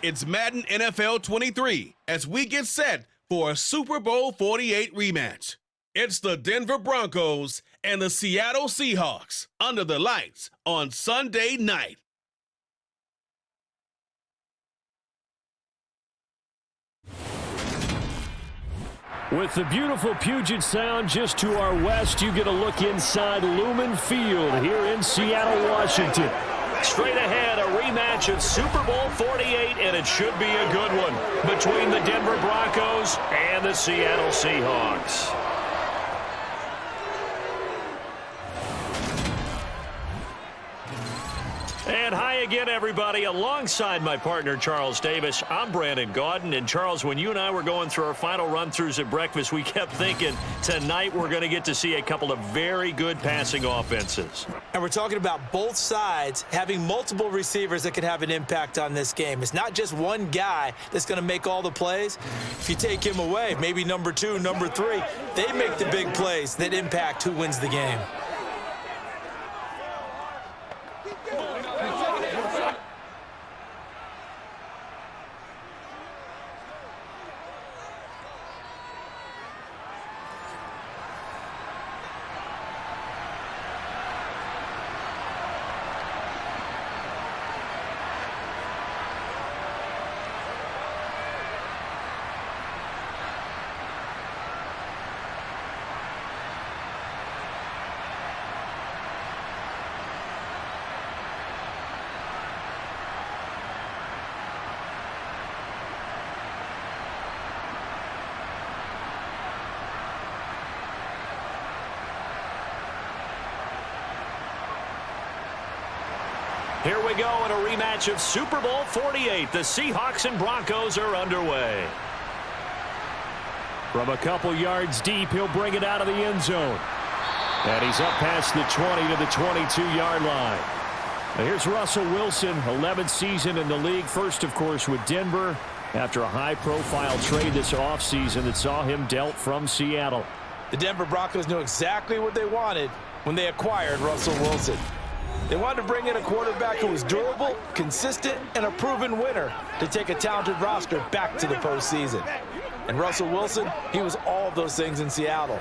It's Madden NFL 23 as we get set for a Super Bowl 48 rematch. It's the Denver Broncos and the Seattle Seahawks under the lights on Sunday night. With the beautiful Puget Sound just to our west, you get a look inside Lumen Field here in Seattle, Washington. Straight ahead, a rematch of Super Bowl 48, and it should be a good one between the Denver Broncos and the Seattle Seahawks. And hi again, everybody. Alongside my partner, Charles Davis, I'm Brandon Gaudin. And, Charles, when you and I were going through our final run-throughs at breakfast, we kept thinking tonight we're going to get to see a couple of very good passing offenses. And we're talking about both sides having multiple receivers that can have an impact on this game. It's not just one guy that's going to make all the plays. If you take him away, maybe number 2, number 3, they make the big plays that impact who wins the game. Here we go in a rematch of Super Bowl 48. The Seahawks and Broncos are underway. From a couple yards deep, he'll bring it out of the end zone. And he's up past the 20 to the 22-yard line. Now here's Russell Wilson, 11th season in the league. First, of course, with Denver after a high-profile trade this offseason that saw him dealt from Seattle. The Denver Broncos knew exactly what they wanted when they acquired Russell Wilson. They wanted to bring in a quarterback who was durable, consistent, and a proven winner to take a talented roster back to the postseason. And Russell Wilson, he was all of those things in Seattle.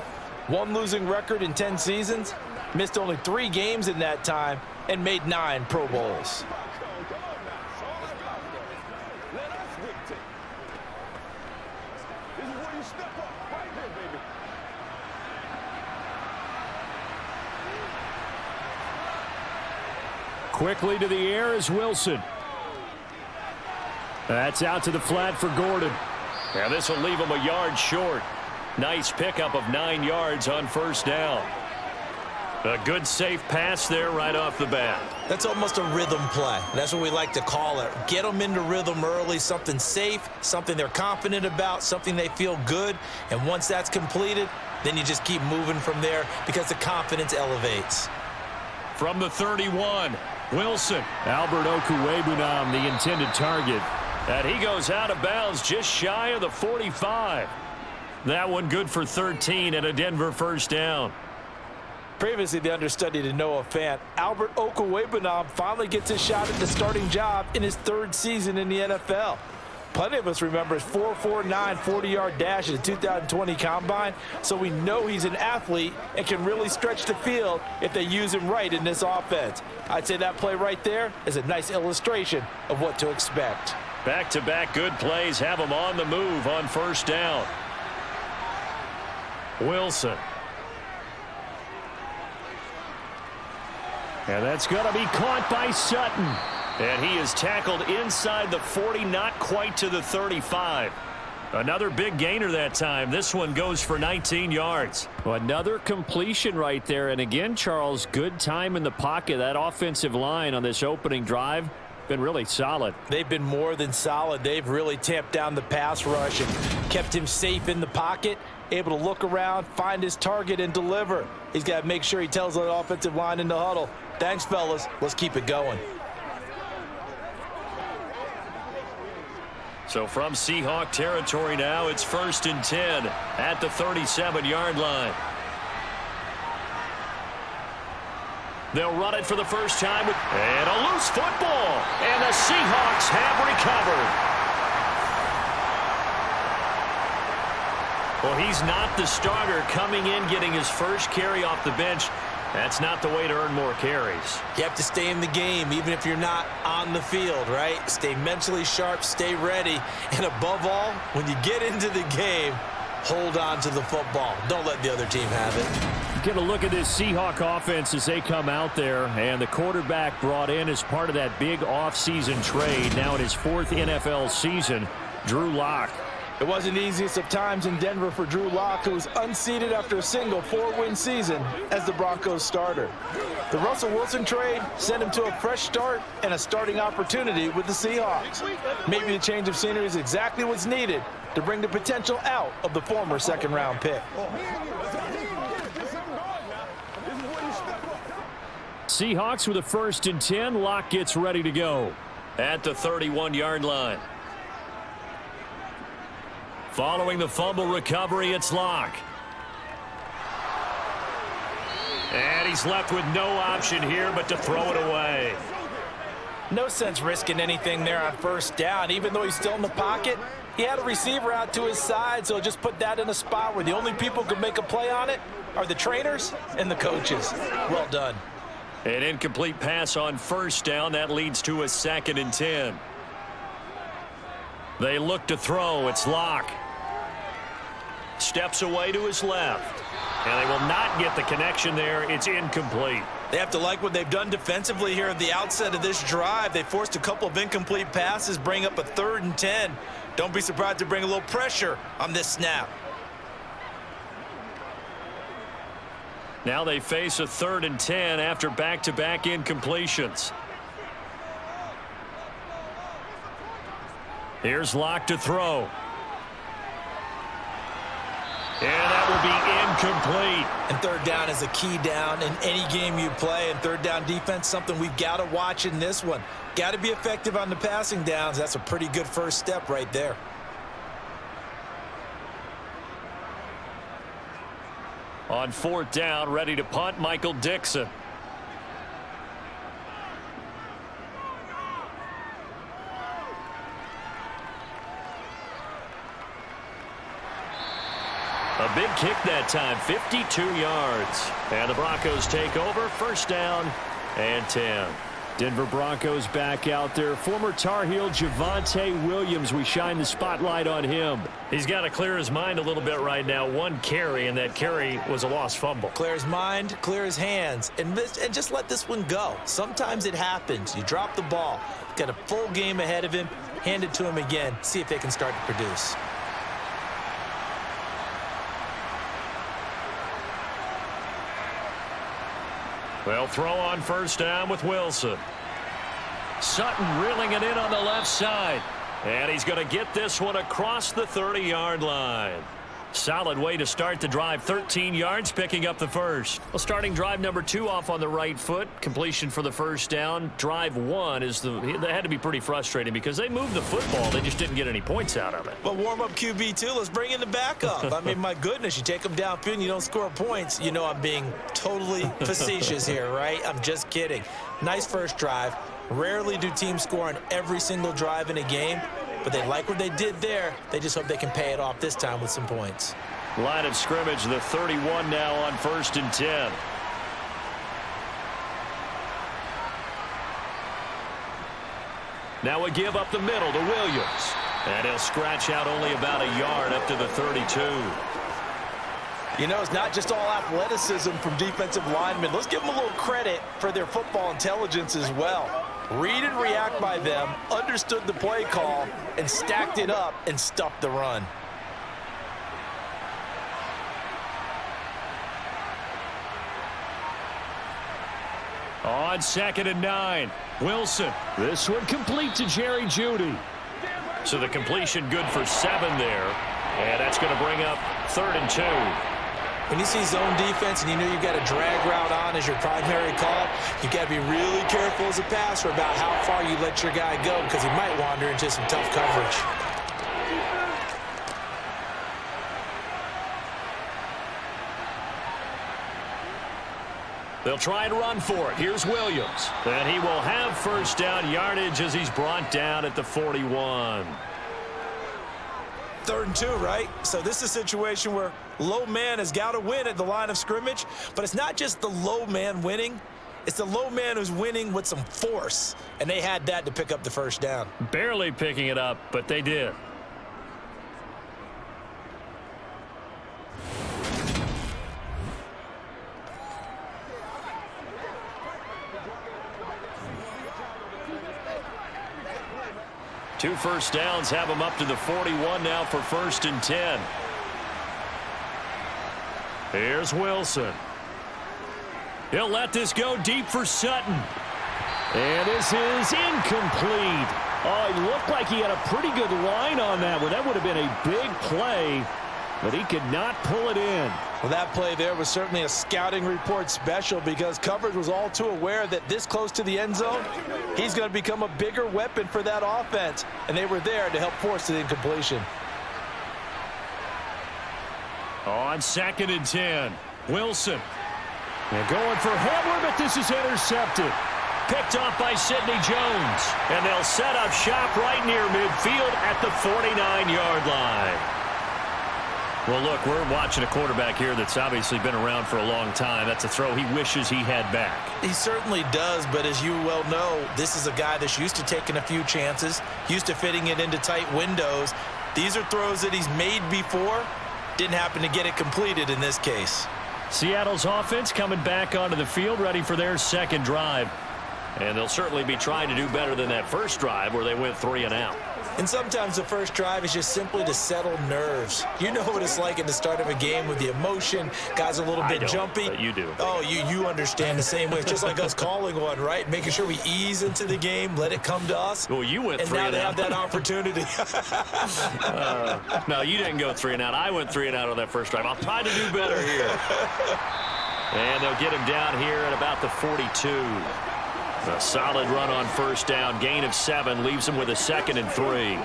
One losing record in 10 seasons, missed only 3 games in that time, and made 9 Pro Bowls. Quickly to the air is Wilson. That's out to the flat for Gordon. Now this will leave him a yard short. Nice pickup of 9 yards on first down. A good safe pass there right off the bat. That's almost a rhythm play. That's what we like to call it. Get them into rhythm early, something safe, something they're confident about, something they feel good. And once that's completed, then you just keep moving from there because the confidence elevates. From the 31, Wilson. Albert Okwuegbunam, the intended target. And he goes out of bounds just shy of the 45. That one good for 13 and a Denver first down. Previously the understudy to Noah Fant, Albert Okwuegbunam finally gets his shot at the starting job in his 3rd season in the NFL. Plenty of us remember his 4.49 40-yard dash at the 2020 Combine, so we know he's an athlete and can really stretch the field if they use him right in this offense. I'd say that play right there is a nice illustration of what to expect. Back-to-back good plays have him on the move on first down. Wilson. And that's going to be caught by Sutton. And he is tackled inside the 40, not quite to the 35. Another big gainer that time. This one goes for 19 yards. Another completion right there. And again, Charles, good time in the pocket. That offensive line on this opening drive been really solid. They've been more than solid. They've really tamped down the pass rush and kept him safe in the pocket, able to look around, find his target, and deliver. He's got to make sure he tells that offensive line in the huddle, thanks, fellas. Let's keep it going. So from Seahawk territory now, it's 1st and 10 at the 37-yard line. They'll run it for the first time. And a loose football. And the Seahawks have recovered. Well, he's not the starter coming in, getting his first carry off the bench. That's not the way to earn more carries. You have to stay in the game, even if you're not on the field, right? Stay mentally sharp, stay ready, and above all, when you get into the game, hold on to the football. Don't let the other team have it. Get a look at this Seahawk offense as they come out there, and the quarterback brought in as part of that big offseason trade, now in his 4th NFL season, Drew Lock. It wasn't the easiest of times in Denver for Drew Lock, who was unseated after a single 4-win season as the Broncos starter. The Russell Wilson trade sent him to a fresh start and a starting opportunity with the Seahawks. Maybe a change of scenery is exactly what's needed to bring the potential out of the former second-round pick. Seahawks with a 1st and 10. Lock gets ready to go at the 31-yard line. Following the fumble recovery, it's Lock. And he's left with no option here but to throw it away. No sense risking anything there on 1st down. Even though he's still in the pocket, he had a receiver out to his side, so just put that in a spot where the only people who can make a play on it are the trainers and the coaches. Well done. An incomplete pass on 1st down. That leads to a 2nd and 10. They look to throw. It's Lock. Steps away to his left. And they will not get the connection there. It's incomplete. They have to like what they've done defensively here at the outset of this drive. They forced a couple of incomplete passes, bring up a 3rd and 10. Don't be surprised to bring a little pressure on this snap. Now they face a 3rd and 10 after back-to-back incompletions. Here's Lock to throw. And that will be incomplete. And 3rd down is a key down in any game you play. And 3rd down defense, something we've got to watch in this one. Got to be effective on the passing downs. That's a pretty good first step right there. On 4th down, ready to punt, Michael Dixon. A big kick that time, 52 yards. And the Broncos take over, 1st down and 10. Denver Broncos back out there. Former Tar Heel Javonte Williams, we shine the spotlight on him. He's got to clear his mind a little bit right now. 1 carry, and that carry was a lost fumble. Clear his mind, clear his hands, and just let this one go. Sometimes it happens. You drop the ball. Got a full game ahead of him. Hand it to him again. See if they can start to produce. They'll throw on 1st down with Wilson. Sutton reeling it in on the left side. And he's going to get this one across the 30-yard line. Solid way to start the drive. 13 yards, picking up the first. Well, starting drive number 2 off on the right foot. Completion for the 1st down. Drive 1 is that had to be pretty frustrating because they moved the football. They just didn't get any points out of it. Well, warm up QB2. Let's bring in the backup. I mean, my goodness, you take them downfield and you don't score points. You know I'm being totally facetious here, right? I'm just kidding. Nice first drive. Rarely do teams score on every single drive in a game. But they like what they did there. They just hope they can pay it off this time with some points. Line of scrimmage, the 31 now on 1st and 10. Now a give up the middle to Williams. And he'll scratch out only about a yard up to the 32. You know, it's not just all athleticism from defensive linemen. Let's give them a little credit for their football intelligence as well. Read and react by them, understood the play call, and stacked it up and stuffed the run. On 2nd and 9, Wilson. This one complete to Jerry Jeudy. So the completion good for 7 there. And that's going to bring up 3rd and 2. When you see zone defense and you know you've got a drag route on as your primary call, you've got to be really careful as a passer about how far you let your guy go because he might wander into some tough coverage. They'll try and run for it. Here's Williams. And he will have 1st down yardage as he's brought down at the 41. 3rd and 2, right? So this is a situation where low man has got to win at the line of scrimmage, but it's not just the low man winning. It's the low man who's winning with some force, and they had that to pick up the first down. Barely picking it up, but they did. Two first downs have them up to the 41 now for 1st and 10. Here's Wilson. He'll let this go deep for Sutton. And this is incomplete. Oh, it looked like he had a pretty good line on that one. That would have been a big play, but he could not pull it in. Well, that play there was certainly a scouting report special because coverage was all too aware that this close to the end zone, he's going to become a bigger weapon for that offense, and they were there to help force the incompletion. On 2nd and 10, Wilson. And going for Hamler, but this is intercepted. Picked off by Sidney Jones. And they'll set up shop right near midfield at the 49-yard line. Well, look, we're watching a quarterback here that's obviously been around for a long time. That's a throw he wishes he had back. He certainly does, but as you well know, this is a guy that's used to taking a few chances, used to fitting it into tight windows. These are throws that he's made before. Didn't happen to get it completed in this case. Seattle's offense coming back onto the field, ready for their second drive. And they'll certainly be trying to do better than that first drive where they went 3 and out. And sometimes the first drive is just simply to settle nerves. You know what it's like in the start of a game with the emotion. Guys are a little bit jumpy. But you do. Oh, you understand the same way. It's just like us calling one, right? Making sure we ease into the game, let it come to us. Well, you went 3 and out. And now they have that opportunity. No, you didn't go 3 and out. I went 3 and out on that first drive. I'll try to do better here. And they'll get him down here at about the 42. A solid run on first down. Gain of 7 leaves him with a 2nd and 3.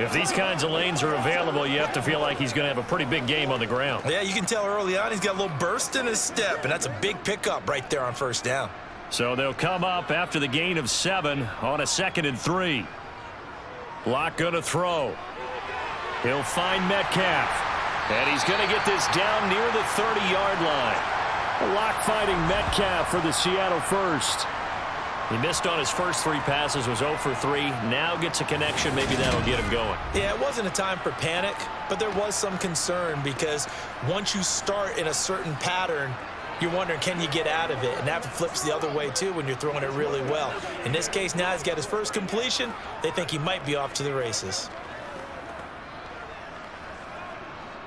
If these kinds of lanes are available, you have to feel like he's going to have a pretty big game on the ground. Yeah, you can tell early on he's got a little burst in his step, and that's a big pickup right there on first down. So they'll come up after the gain of 7 on a 2nd and 3. Locke going to throw. He'll find Metcalf. And he's going to get this down near the 30-yard line. Locke finding Metcalf for the Seattle first. He missed on his first 3 passes, was 0 for 3. Now gets a connection. Maybe that'll get him going. Yeah, it wasn't a time for panic, but there was some concern because once you start in a certain pattern, you're wondering, can you get out of it? And that flips the other way, too, when you're throwing it really well. In this case, now he's got his first completion. They think he might be off to the races.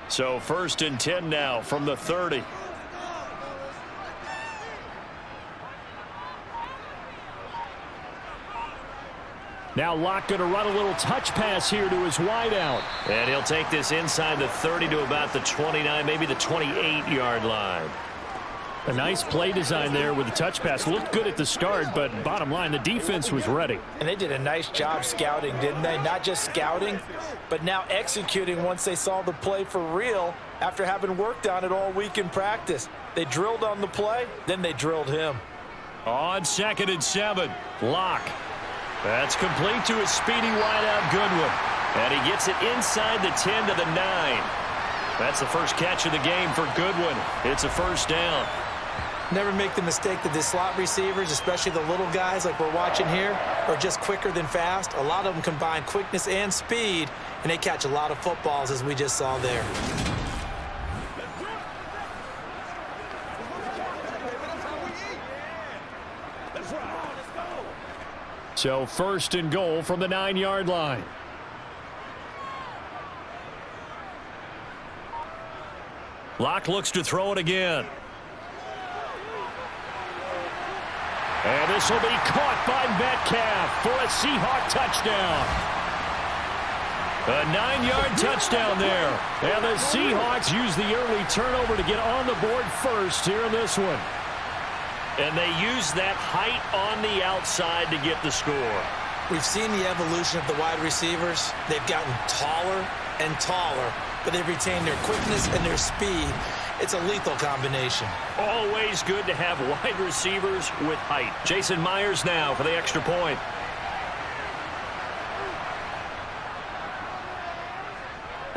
So 1st and 10 now from the 30. Now Locke going to run a little touch pass here to his wideout. And he'll take this inside the 30 to about the 29, maybe the 28-yard line. A nice play design there with the touch pass. Looked good at the start, but bottom line, the defense was ready. And they did a nice job scouting, didn't they? Not just scouting, but now executing once they saw the play for real after having worked on it all week in practice. They drilled on the play, then they drilled him. On 2nd and 7, Locke. That's complete to his speedy wideout Goodwin. And he gets it inside the 10 to the 9. That's the first catch of the game for Goodwin. It's a first down. Never make the mistake that the slot receivers, especially the little guys like we're watching here, are just quicker than fast. A lot of them combine quickness and speed, and they catch a lot of footballs, as we just saw there. So 1st and goal from the 9-yard line. Locke looks to throw it again. And this will be caught by Metcalf for a Seahawk touchdown. A 9-yard touchdown there. And the Seahawks use the early turnover to get on the board first here in this one. And they use that height on the outside to get the score. We've seen the evolution of the wide receivers. They've gotten taller and taller, but they've retained their quickness and their speed. It's a lethal combination. Always good to have wide receivers with height. Jason Myers now for the extra point.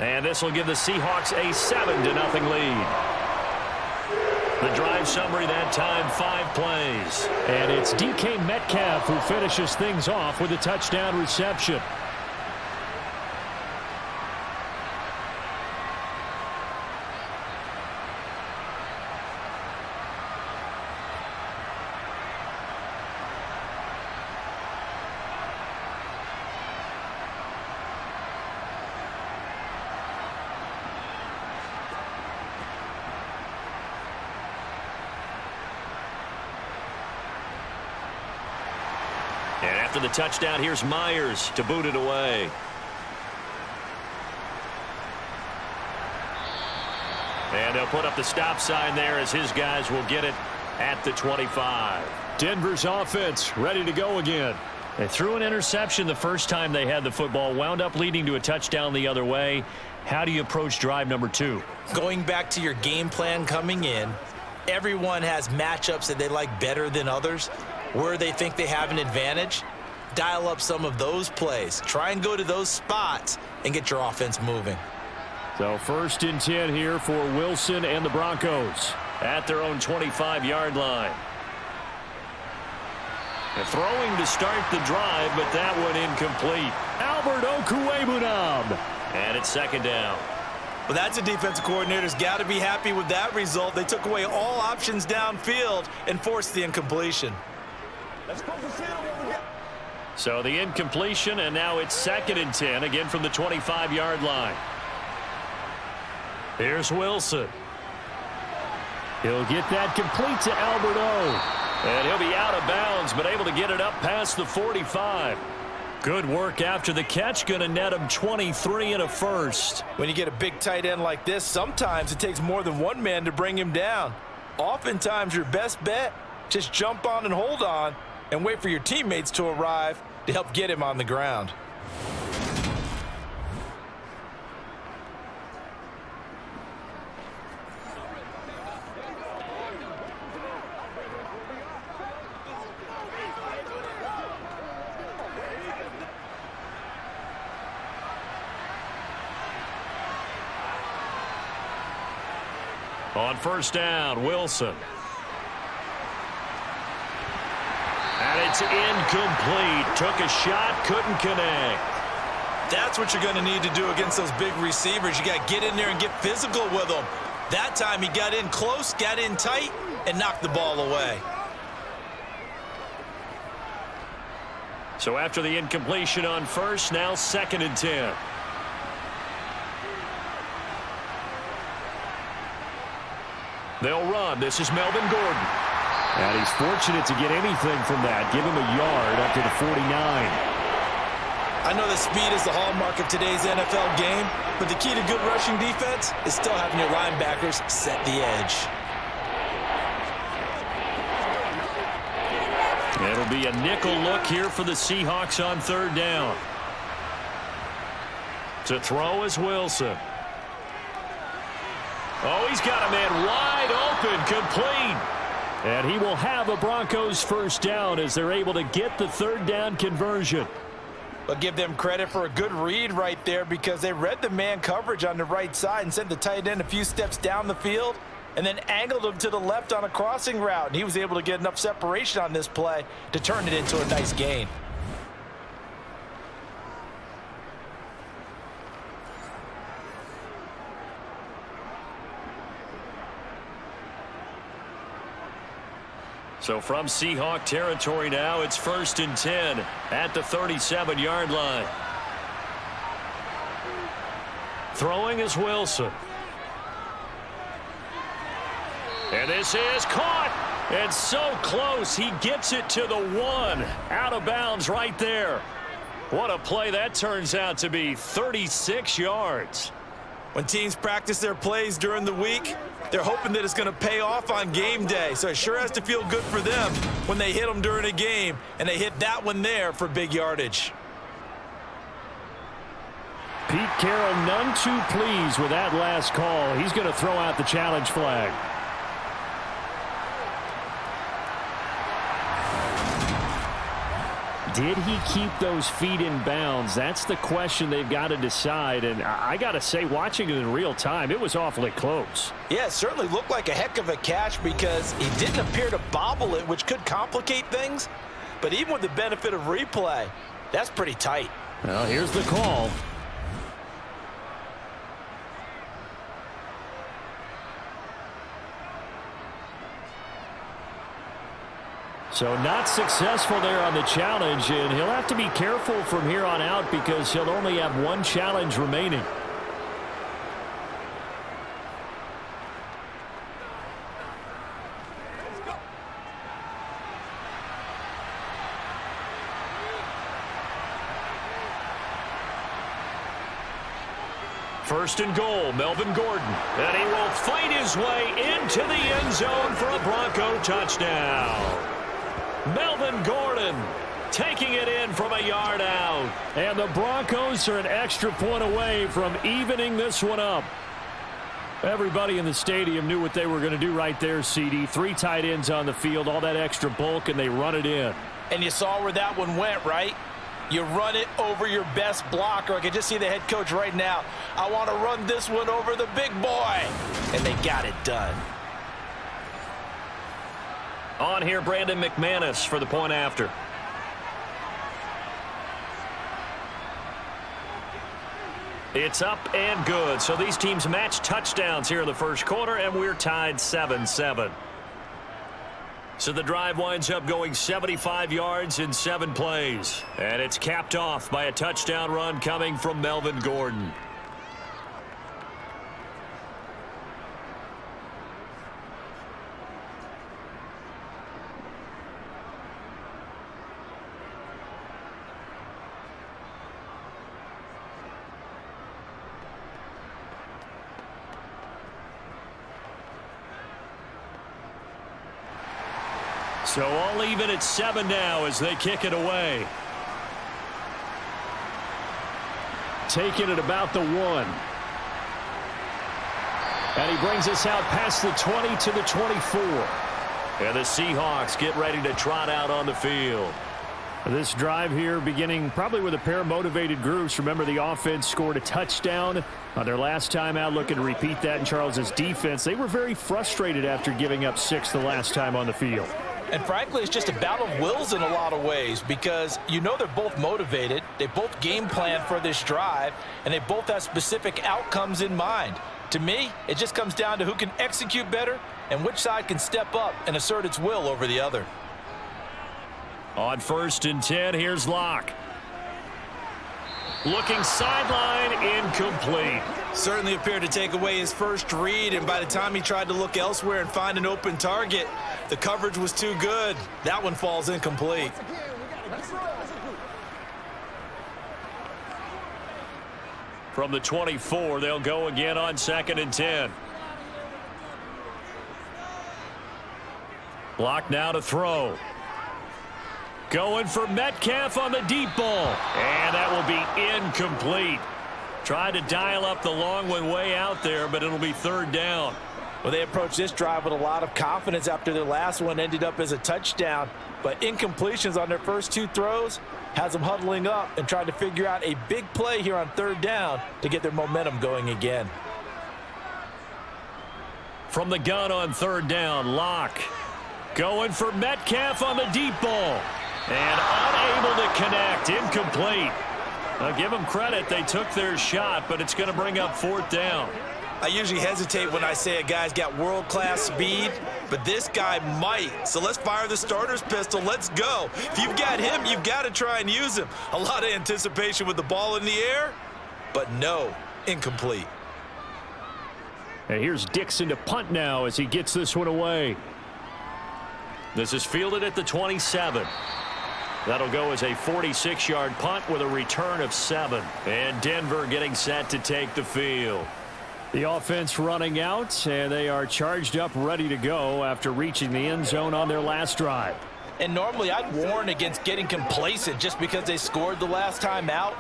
And this will give the Seahawks a 7-0 lead. The drive summary that time, 5 plays. And it's DK Metcalf who finishes things off with a touchdown reception. And after the touchdown, here's Myers to boot it away. And they'll put up the stop sign there as his guys will get it at the 25. Denver's offense ready to go again. They threw an interception the first time they had the football, wound up leading to a touchdown the other way. How do you approach drive number 2? Going back to your game plan coming in, everyone has matchups that they like better than others. Where they think they have an advantage, dial up some of those plays. Try and go to those spots and get your offense moving. So 1st and 10 here for Wilson and the Broncos. At their own 25-yard line. And throwing to start the drive, but that one incomplete. Albert Okwuegbunam. And it's 2nd down. Well, that's a defensive coordinator's got to be happy with that result. They took away all options downfield and forced the incompletion. So the incompletion, and now it's 2nd and 10, again from the 25-yard line. Here's Wilson. He'll get that complete to Albert O. And he'll be out of bounds, but able to get it up past the 45. Good work after the catch, going to net him 23 and a first. When you get a big tight end like this, sometimes it takes more than one man to bring him down. Oftentimes your best bet, just jump on and hold on and wait for your teammates to arrive to help get him on the ground. On 1st down, Wilson. And it's incomplete. Took a shot, couldn't connect. That's what you're going to need to do against those big receivers. You got to get in there and get physical with them. That time he got in close, got in tight, and knocked the ball away. So after the incompletion on 1st, now 2nd and 10. They'll run. This is Melvin Gordon. And he's fortunate to get anything from that. Give him a yard up to the 49. I know that speed is the hallmark of today's NFL game, but the key to good rushing defense is still having your linebackers set the edge. It'll be a nickel look here for the Seahawks on 3rd down. To throw is Wilson. Oh, he's got a man wide open, complete. And he will have a Broncos 1st down as they're able to get the 3rd down conversion. But give them credit for a good read right there because they read the man coverage on the right side and sent the tight end a few steps down the field and then angled him to the left on a crossing route. And he was able to get enough separation on this play to turn it into a nice gain. So from Seahawk territory now, it's 1st and 10 at the 37-yard line. Throwing is Wilson. And this is caught. And so close, he gets it to the 1. Out of bounds right there. What a play that turns out to be, 36 yards. When teams practice their plays during the week, they're hoping that it's going to pay off on game day. So it sure has to feel good for them when they hit them during a game, and they hit that one there for big yardage. Pete Carroll none too pleased with that last call. He's going to throw out the challenge flag. Did he keep those feet in bounds? That's the question they've got to decide. And I got to say, watching it in real time, it was awfully close. Yeah, it certainly looked like a heck of a catch because he didn't appear to bobble it, which could complicate things. But even with the benefit of replay, that's pretty tight. Well, here's the call. So not successful there on the challenge, and he'll have to be careful from here on out because he'll only have one challenge remaining. First and goal, Melvin Gordon. And he will fight his way into the end zone for a Bronco touchdown. Melvin Gordon taking it in from a yard out. And the Broncos are an extra point away from evening this one up. Everybody in the stadium knew what they were going to do right there, CD. 3 tight ends on the field, all that extra bulk, and they run it in. And you saw where that one went, right? You run it over your best blocker. I can just see the head coach right now. I want to run this one over the big boy. And they got it done. On here, Brandon McManus for the point after. It's up and good. So these teams match touchdowns here in the first quarter, and we're tied 7-7. So the drive winds up going 75 yards in 7 plays. And it's capped off by a touchdown run coming from Melvin Gordon. So all even at 7 now as they kick it away. Taking it about the 1. And he brings us out past the 20 to the 24. And the Seahawks get ready to trot out on the field. This drive here beginning probably with a pair of motivated groups. Remember, the offense scored a touchdown on their last time out, looking to repeat that in Charles's defense. They were very frustrated after giving up 6 the last time on the field. And frankly, it's just a battle of wills in a lot of ways because you know they're both motivated. They both game plan for this drive, and they both have specific outcomes in mind. To me, it just comes down to who can execute better and which side can step up and assert its will over the other. On 1st and 10, here's Locke. Looking sideline, incomplete. Certainly appeared to take away his first read, and by the time he tried to look elsewhere and find an open target, the coverage was too good. That one falls incomplete. From the 24, they'll go again on 2nd and 10. Locke now to throw. Going for Metcalf on the deep ball. And that will be incomplete. Tried to dial up the long one way out there, but it'll be 3rd down. Well, they approached this drive with a lot of confidence after their last one ended up as a touchdown. But incompletions on their first 2 throws has them huddling up and trying to figure out a big play here on 3rd down to get their momentum going again. From the gun on 3rd down, Locke. Going for Metcalf on the deep ball. And unable to connect. Incomplete. I'll give them credit. They took their shot, but it's going to bring up 4th down. I usually hesitate when I say a guy's got world-class speed, but this guy might. So let's fire the starter's pistol. Let's go. If you've got him, you've got to try and use him. A lot of anticipation with the ball in the air, but no, incomplete. And here's Dixon to punt now as he gets this one away. This is fielded at the 27. That'll go as a 46-yard punt with a return of 7. And Denver getting set to take the field. The offense running out, and they are charged up, ready to go after reaching the end zone on their last drive. And normally I'd warn against getting complacent just because they scored the last time out.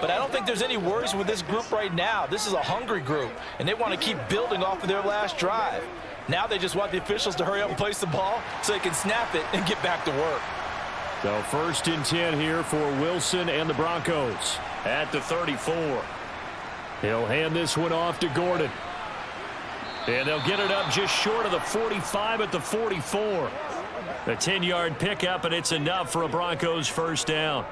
But I don't think there's any worries with this group right now. This is a hungry group, and they want to keep building off of their last drive. Now they just want the officials to hurry up and place the ball so they can snap it and get back to work. So 1st and 10 here for Wilson and the Broncos. At the 34. He'll hand this one off to Gordon. And they'll get it up just short of the 45 at the 44. A 10-yard pickup, and it's enough for a Broncos first down.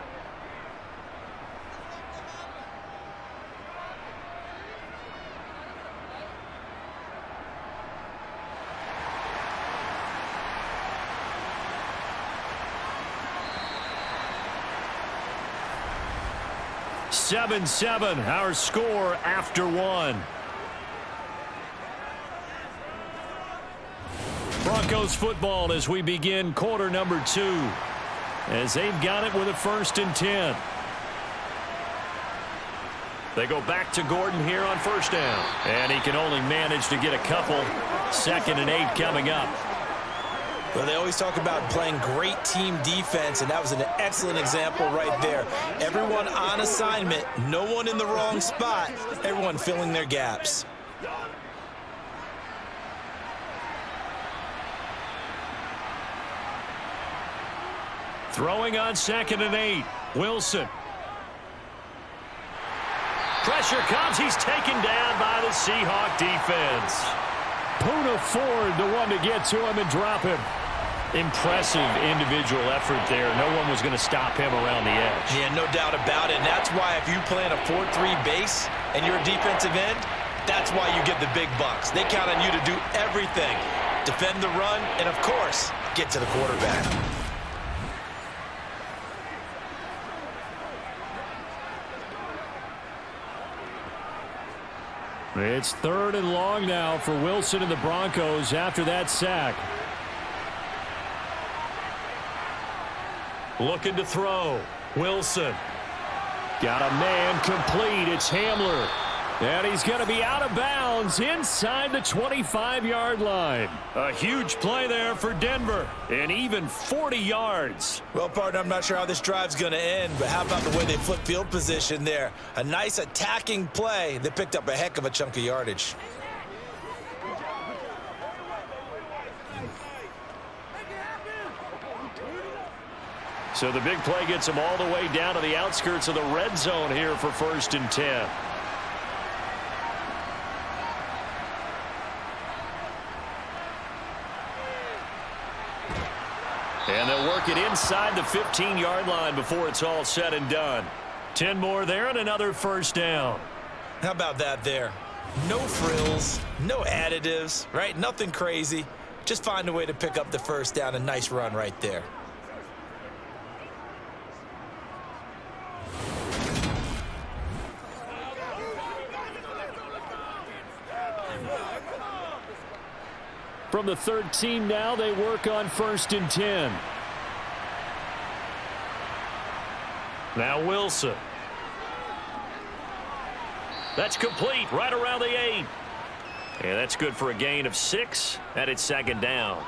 Seven, our score after 1. Broncos football as we begin quarter number 2. As they've got it with a 1st and 10. They go back to Gordon here on 1st down. And he can only manage to get a couple. 2nd and 8 coming up. Well, they always talk about playing great team defense, and that was an excellent example right there. Everyone on assignment, no one in the wrong spot, everyone filling their gaps. Throwing on 2nd and 8. Wilson. Pressure comes. He's taken down by the Seahawk defense. Poona Ford, the one to get to him and drop him. Impressive individual effort there. No one was going to stop him around the edge. Yeah, no doubt about it. And that's why if you play in a 4-3 base and you're a defensive end, that's why you get the big bucks. They count on you to do everything. Defend the run and, of course, get to the quarterback. It's 3rd and long now for Wilson and the Broncos after that sack. Looking to throw. Wilson. Got a man complete. It's Hamler. And he's going to be out of bounds inside the 25-yard line. A huge play there for Denver. And even 40 yards. Well, partner, I'm not sure how this drive's going to end, but how about the way they flip field position there? A nice attacking play. They picked up a heck of a chunk of yardage. So the big play gets them all the way down to the outskirts of the red zone here for 1st and 10. And they'll work it inside the 15-yard line before it's all said and done. 10 more there and another 1st down. How about that there? No frills, no additives, right? Nothing crazy. Just find a way to pick up the 1st down. A nice run right there. From the 13 now, they work on 1st and 10. Now Wilson. That's complete right around the 8. And that's good for a gain of 6. And it's 2nd down.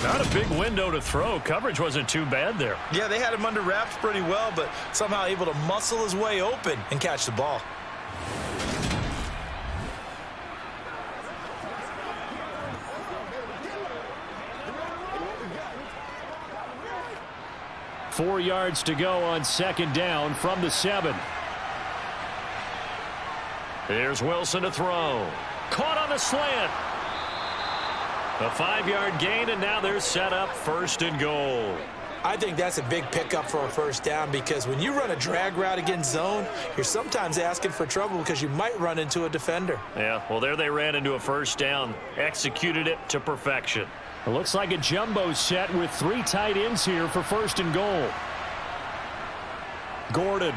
Not a big window to throw. Coverage wasn't too bad there. Yeah, they had him under wraps pretty well, but somehow able to muscle his way open and catch the ball. Four yards to go on 2nd down from the 7. Here's Wilson to throw. Caught on the slant. A 5-yard gain, and now they're set up 1st and goal. I think that's a big pickup for a 1st down because when you run a drag route against zone, you're sometimes asking for trouble because you might run into a defender. Yeah, well, there they ran into a 1st down. Executed it to perfection. It looks like a jumbo set with 3 tight ends here for 1st and goal. Gordon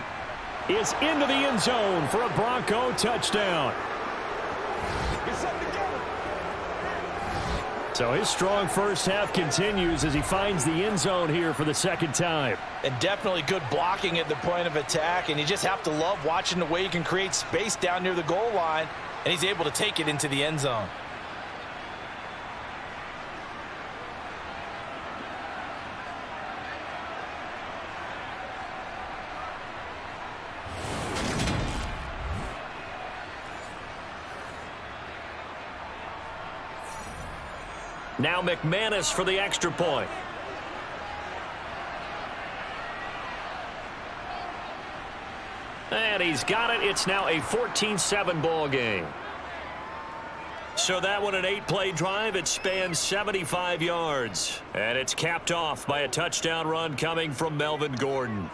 is into the end zone for a Bronco touchdown. So his strong first half continues as he finds the end zone here for the 2nd time. And definitely good blocking at the point of attack, and you just have to love watching the way he can create space down near the goal line, and he's able to take it into the end zone. Now McManus for the extra point. And he's got it. It's now a 14-7 ball game. So that one, an 8-play drive. It spans 75 yards. And it's capped off by a touchdown run coming from Melvin Gordon.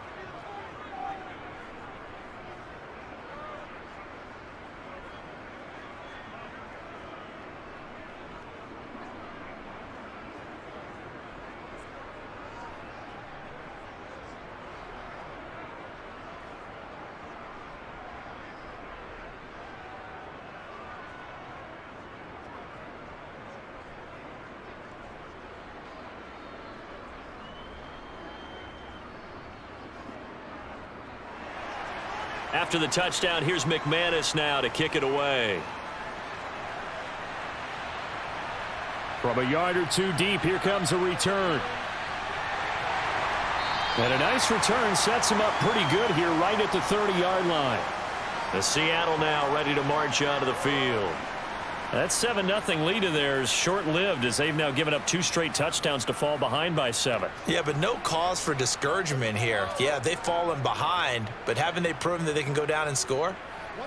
After the touchdown, here's McManus now to kick it away. From a yard or two deep, here comes a return. And a nice return sets him up pretty good here right at the 30-yard line. The Seattle now ready to march onto the field. That 7-0 lead of theirs short-lived as they've now given up 2 straight touchdowns to fall behind by 7. Yeah, but no cause for discouragement here. Yeah, they've fallen behind, but haven't they proven that they can go down and score?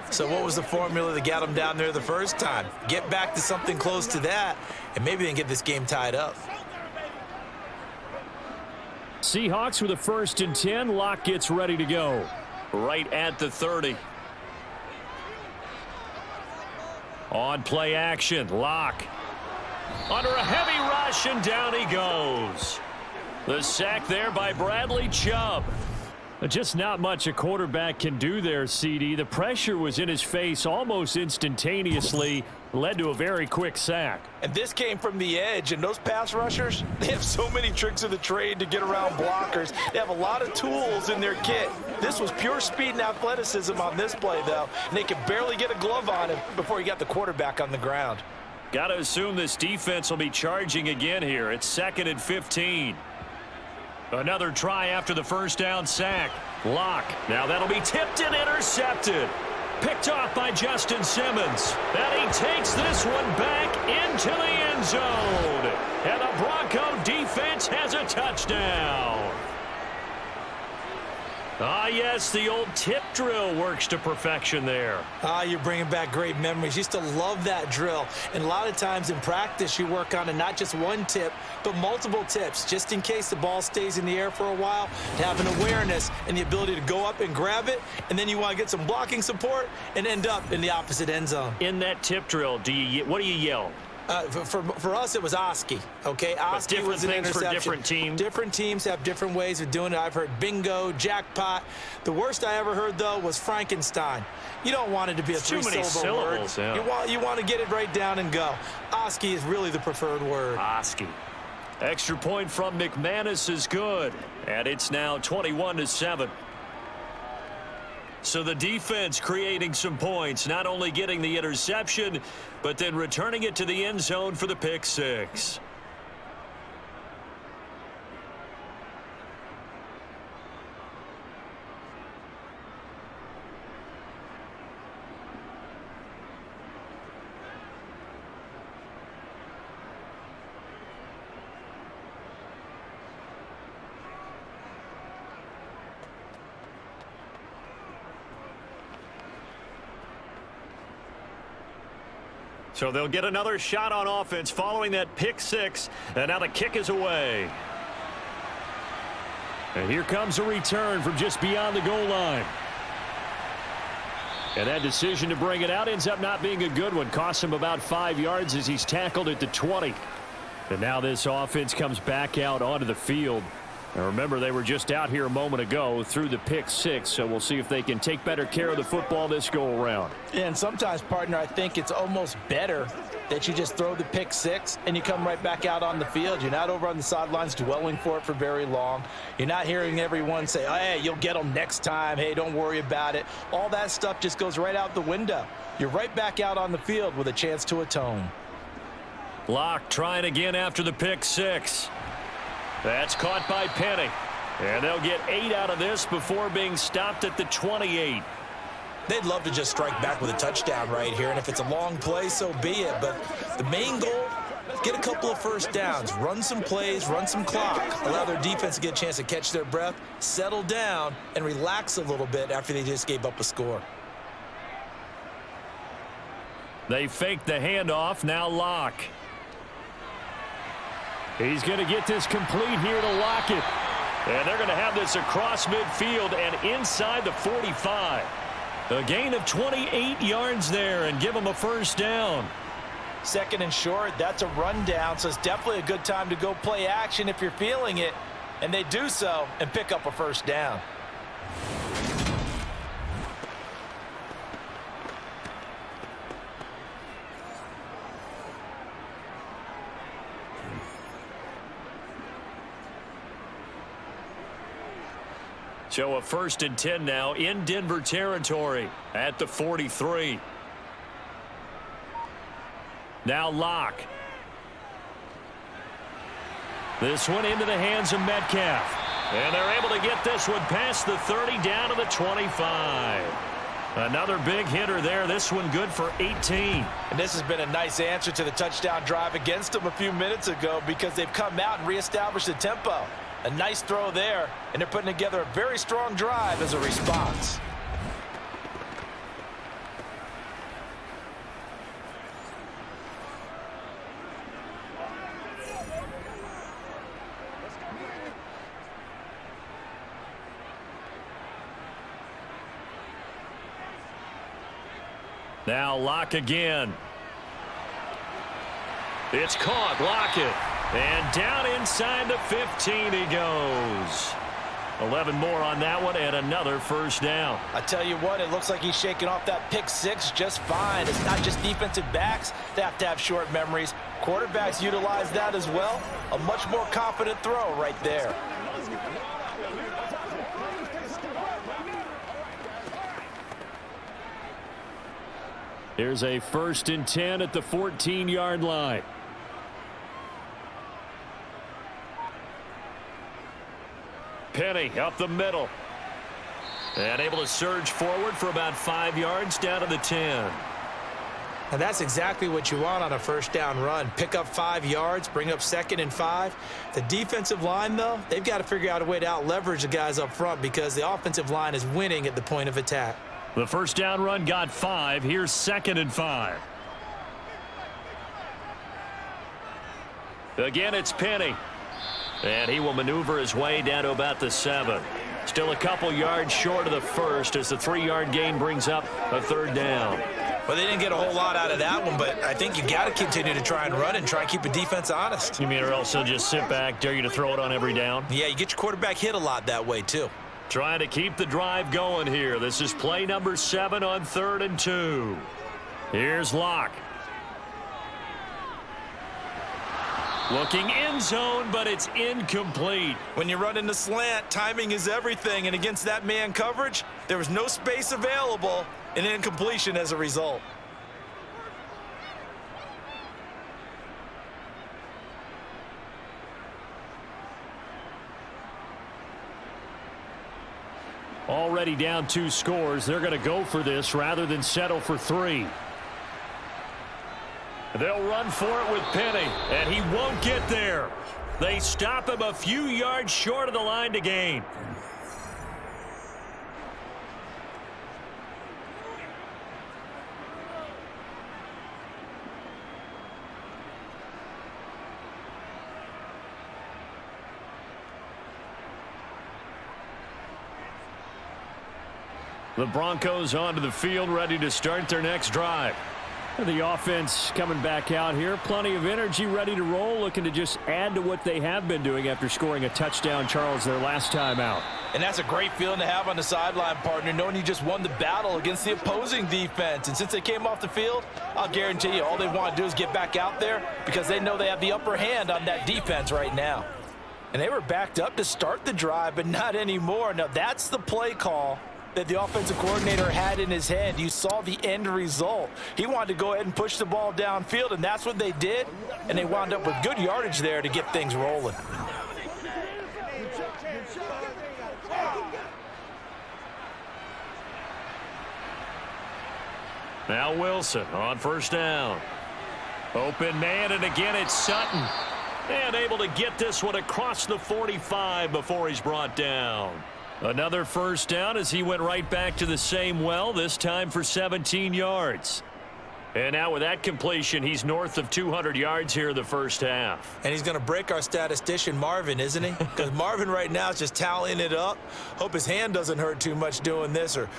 So what was the formula that got them down there the first time? Get back to something close to that, and maybe they can get this game tied up. Seahawks with a 1st and 10. Locke gets ready to go. Right at the 30. On play action, Locke. Under a heavy rush, and down he goes. The sack there by Bradley Chubb. Just not much a quarterback can do there, CD. The pressure was in his face almost instantaneously, led to a very quick sack. And this came from the edge, and those pass rushers, they have so many tricks of the trade to get around blockers. They have a lot of tools in their kit. This was pure speed and athleticism on this play, though, and they could barely get a glove on him before he got the quarterback on the ground. Got to assume this defense will be charging again here. It's 2nd and 15. Another try after the first down sack. Locke. Now that'll be tipped and intercepted. Picked off by Justin Simmons. And he takes this one back into the end zone. And the Bronco defense has a touchdown. Ah, yes, the old tip drill works to perfection there. You're bringing back great memories. Used to love that drill. And a lot of times in practice, you work on it, not just one tip, but multiple tips, just in case the ball stays in the air for a while, to have an awareness and the ability to go up and grab it, and then you want to get some blocking support and end up in the opposite end zone. In that tip drill, what do you yell? For us, it was Oski. Okay, Oski was an interception. For different teams. Different teams have different ways of doing it. I've heard bingo, jackpot. The worst I ever heard, though, was Frankenstein. You don't want it to be a three-syllable word. Yeah. You want to get it right down and go. Oski is really the preferred word. Oski. Extra point from McManus is good, and it's now 21-7. So the defense creating some points, not only getting the interception, but then returning it to the end zone for the pick six. So they'll get another shot on offense following that pick six, and now the kick is away. And here comes a return from just beyond the goal line. And that decision to bring it out ends up not being a good one. Costs him about 5 yards as he's tackled at the 20. And now this offense comes back out onto the field. Now remember, they were just out here a moment ago through the pick six, so we'll see if they can take better care of the football this go-around. Yeah, and sometimes, partner, I think it's almost better that you just throw the pick six and you come right back out on the field. You're not over on the sidelines dwelling for it for very long. You're not hearing everyone say, oh, hey, you'll get them next time. Hey, don't worry about it. All that stuff just goes right out the window. You're right back out on the field with a chance to atone. Locke trying again after the pick six. That's caught by Penny. And they'll get 8 out of this before being stopped at the 28. They'd love to just strike back with a touchdown right here, and if it's a long play, so be it. But the main goal Get a couple of first downs, run some plays, run some clock, allow their defense to get a chance to catch their breath, settle down, and relax a little bit after they just gave up a score. They fake the handoff, now Locke. He's going to get this complete here to Lockett. And they're going to have this across midfield and inside the 45. A gain of 28 yards there and give them a first down. Second and short, that's a rundown, so it's definitely a good time to go play action if you're feeling it. And they do so and pick up a first down. So a 1st and 10 now in Denver territory at the 43. Now Locke. This one into the hands of Metcalf. And they're able to get this one past the 30 down to the 25. Another big hitter there. This one good for 18. And this has been a nice answer to the touchdown drive against them a few minutes ago because they've come out and reestablished the tempo. A nice throw there, and they're putting together a very strong drive as a response. Now Locke again. It's caught. Lockett. And down inside the 15 he goes. 11 more on that one and another first down. I tell you what, it looks like he's shaking off that pick six just fine. It's not just defensive backs that have short memories. Quarterbacks utilize that as well. A much more confident throw right there. Here's a 1st and 10 at the 14-yard line. Penny up the middle. And able to surge forward for about 5 yards down to the 10. And that's exactly what you want on a first down run. Pick up 5 yards, bring up 2nd and 5. The defensive line, though, they've got to figure out a way to out-leverage the guys up front because the offensive line is winning at the point of attack. The first down run got 5. Here's 2nd and 5. Again, it's Penny. And he will maneuver his way down to about the 7. Still a couple yards short of the first as the 3-yard gain brings up a 3rd down. Well, they didn't get a whole lot out of that one, but I think you got to continue to try and run and try and keep the defense honest. You mean or else they'll just sit back, dare you to throw it on every down? Yeah, you get your quarterback hit a lot that way, too. Trying to keep the drive going here. This is play number 7 on 3rd and 2. Here's Locke. Looking end zone, but it's incomplete. When you run in the slant, timing is everything, and against that man coverage, there was no space available, and incompletion as a result. Already down 2 scores. They're going to go for this rather than settle for 3. They'll run for it with Penny, and he won't get there. They stop him a few yards short of the line to gain. The Broncos onto the field, ready to start their next drive. The offense coming back out here. Plenty of energy, ready to roll, looking to just add to what they have been doing after scoring a touchdown, Charles, their last time out. And that's a great feeling to have on the sideline, partner, knowing you just won the battle against the opposing defense. And since they came off the field, I'll guarantee you all they want to do is get back out there because they know they have the upper hand on that defense right now. And they were backed up to start the drive, but not anymore. Now, that's the play call that the offensive coordinator had in his head. You saw the end result. He wanted to go ahead and push the ball downfield, and that's what they did, and they wound up with good yardage there to get things rolling. Now Wilson on first down. Open man, and again it's Sutton. And able to get this one across the 45 before he's brought down. Another first down as he went right back to the same well, this time for 17 yards. And now with that completion, he's north of 200 yards here in the first half. And he's going to break our statistician, Marvin, isn't he? Because Marvin right now is just tallying it up. Hope his hand doesn't hurt too much doing this or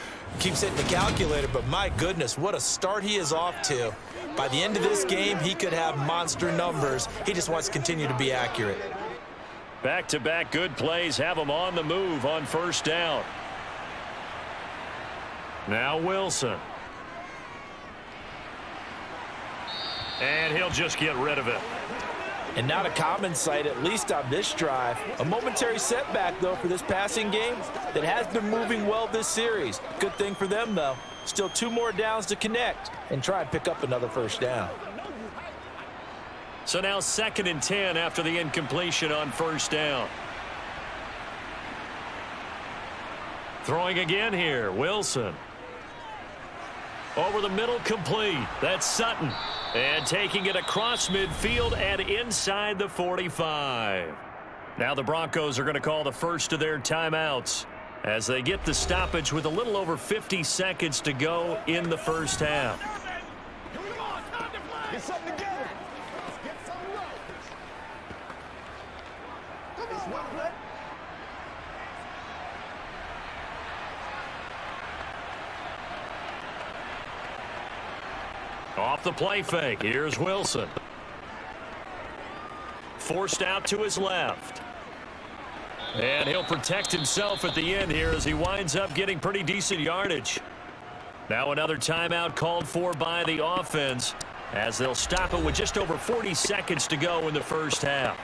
keeps hitting the calculator. But my goodness, what a start he is off to. By the end of this game, he could have monster numbers. He just wants to continue to be accurate. Back-to-back good plays have him on the move on first down. Now Wilson. And he'll just get rid of it. And not a common sight, at least on this drive. A momentary setback, though, for this passing game that has been moving well this series. Good thing for them, though. Still 2 more downs to connect and try and pick up another first down. So now 2nd and 10 after the incompletion on first down. Throwing again here, Wilson. Over the middle, complete. That's Sutton. And taking it across midfield and inside the 45. Now the Broncos are going to call the first of their timeouts as they get the stoppage with a little over 50 seconds to go in the first half. Get something together. Get something right. Come on, play. Off the play fake. Here's Wilson. Forced out to his left. And he'll protect himself at the end here as he winds up getting pretty decent yardage. Now another timeout called for by the offense as they'll stop it with just over 40 seconds to go in the first half.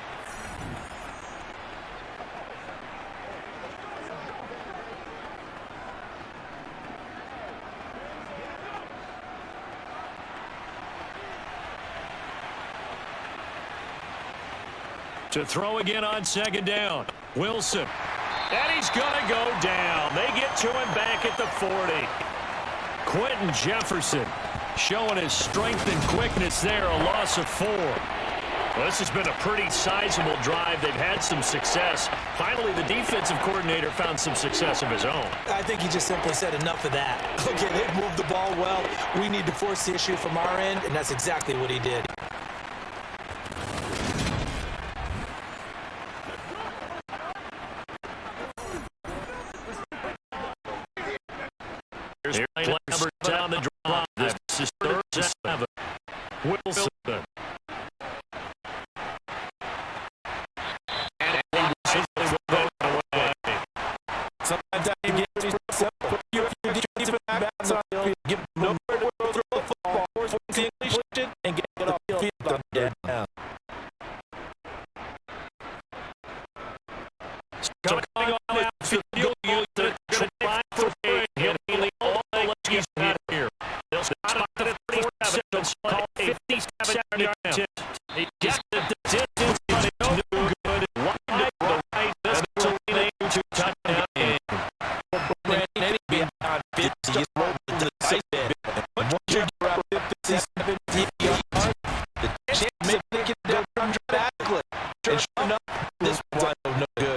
To throw again on 2nd down. Wilson. And he's going to go down. They get to him back at the 40. Quentin Jefferson showing his strength and quickness there. A loss of 4. Well, this has been a pretty sizable drive. They've had some success. Finally, the defensive coordinator found some success of his own. I think he just simply said enough of that. Okay, they've moved the ball well. We need to force the issue from our end, and that's exactly what he did. Here's number down the drive. This is 3rd and 7. Wilson. And Wilson will go away. Sometimes you get me set, put your defensive backs on the field, give them nowhere to throw the football, force the completion, and get it off the field on down. So coming on now, field goal to try for a he'll be all the legs out here. They'll spot it at 37. They'll call 57 yards. He gets the distance, but it's no good. Wide to the right. This is a lead to touchdown. Brandon beyond 50, he's rolled to the side bit. Once you get around 50, 70 yards, the chance to make it down dramatically. And sure enough, this one no good.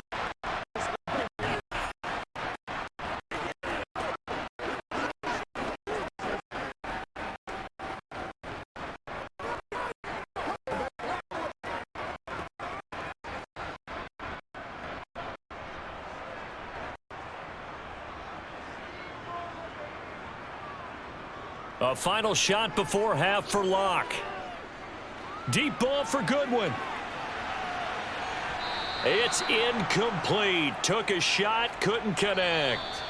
A final shot before half for Locke. Deep ball for Goodwin. It's incomplete. Took a shot, couldn't connect.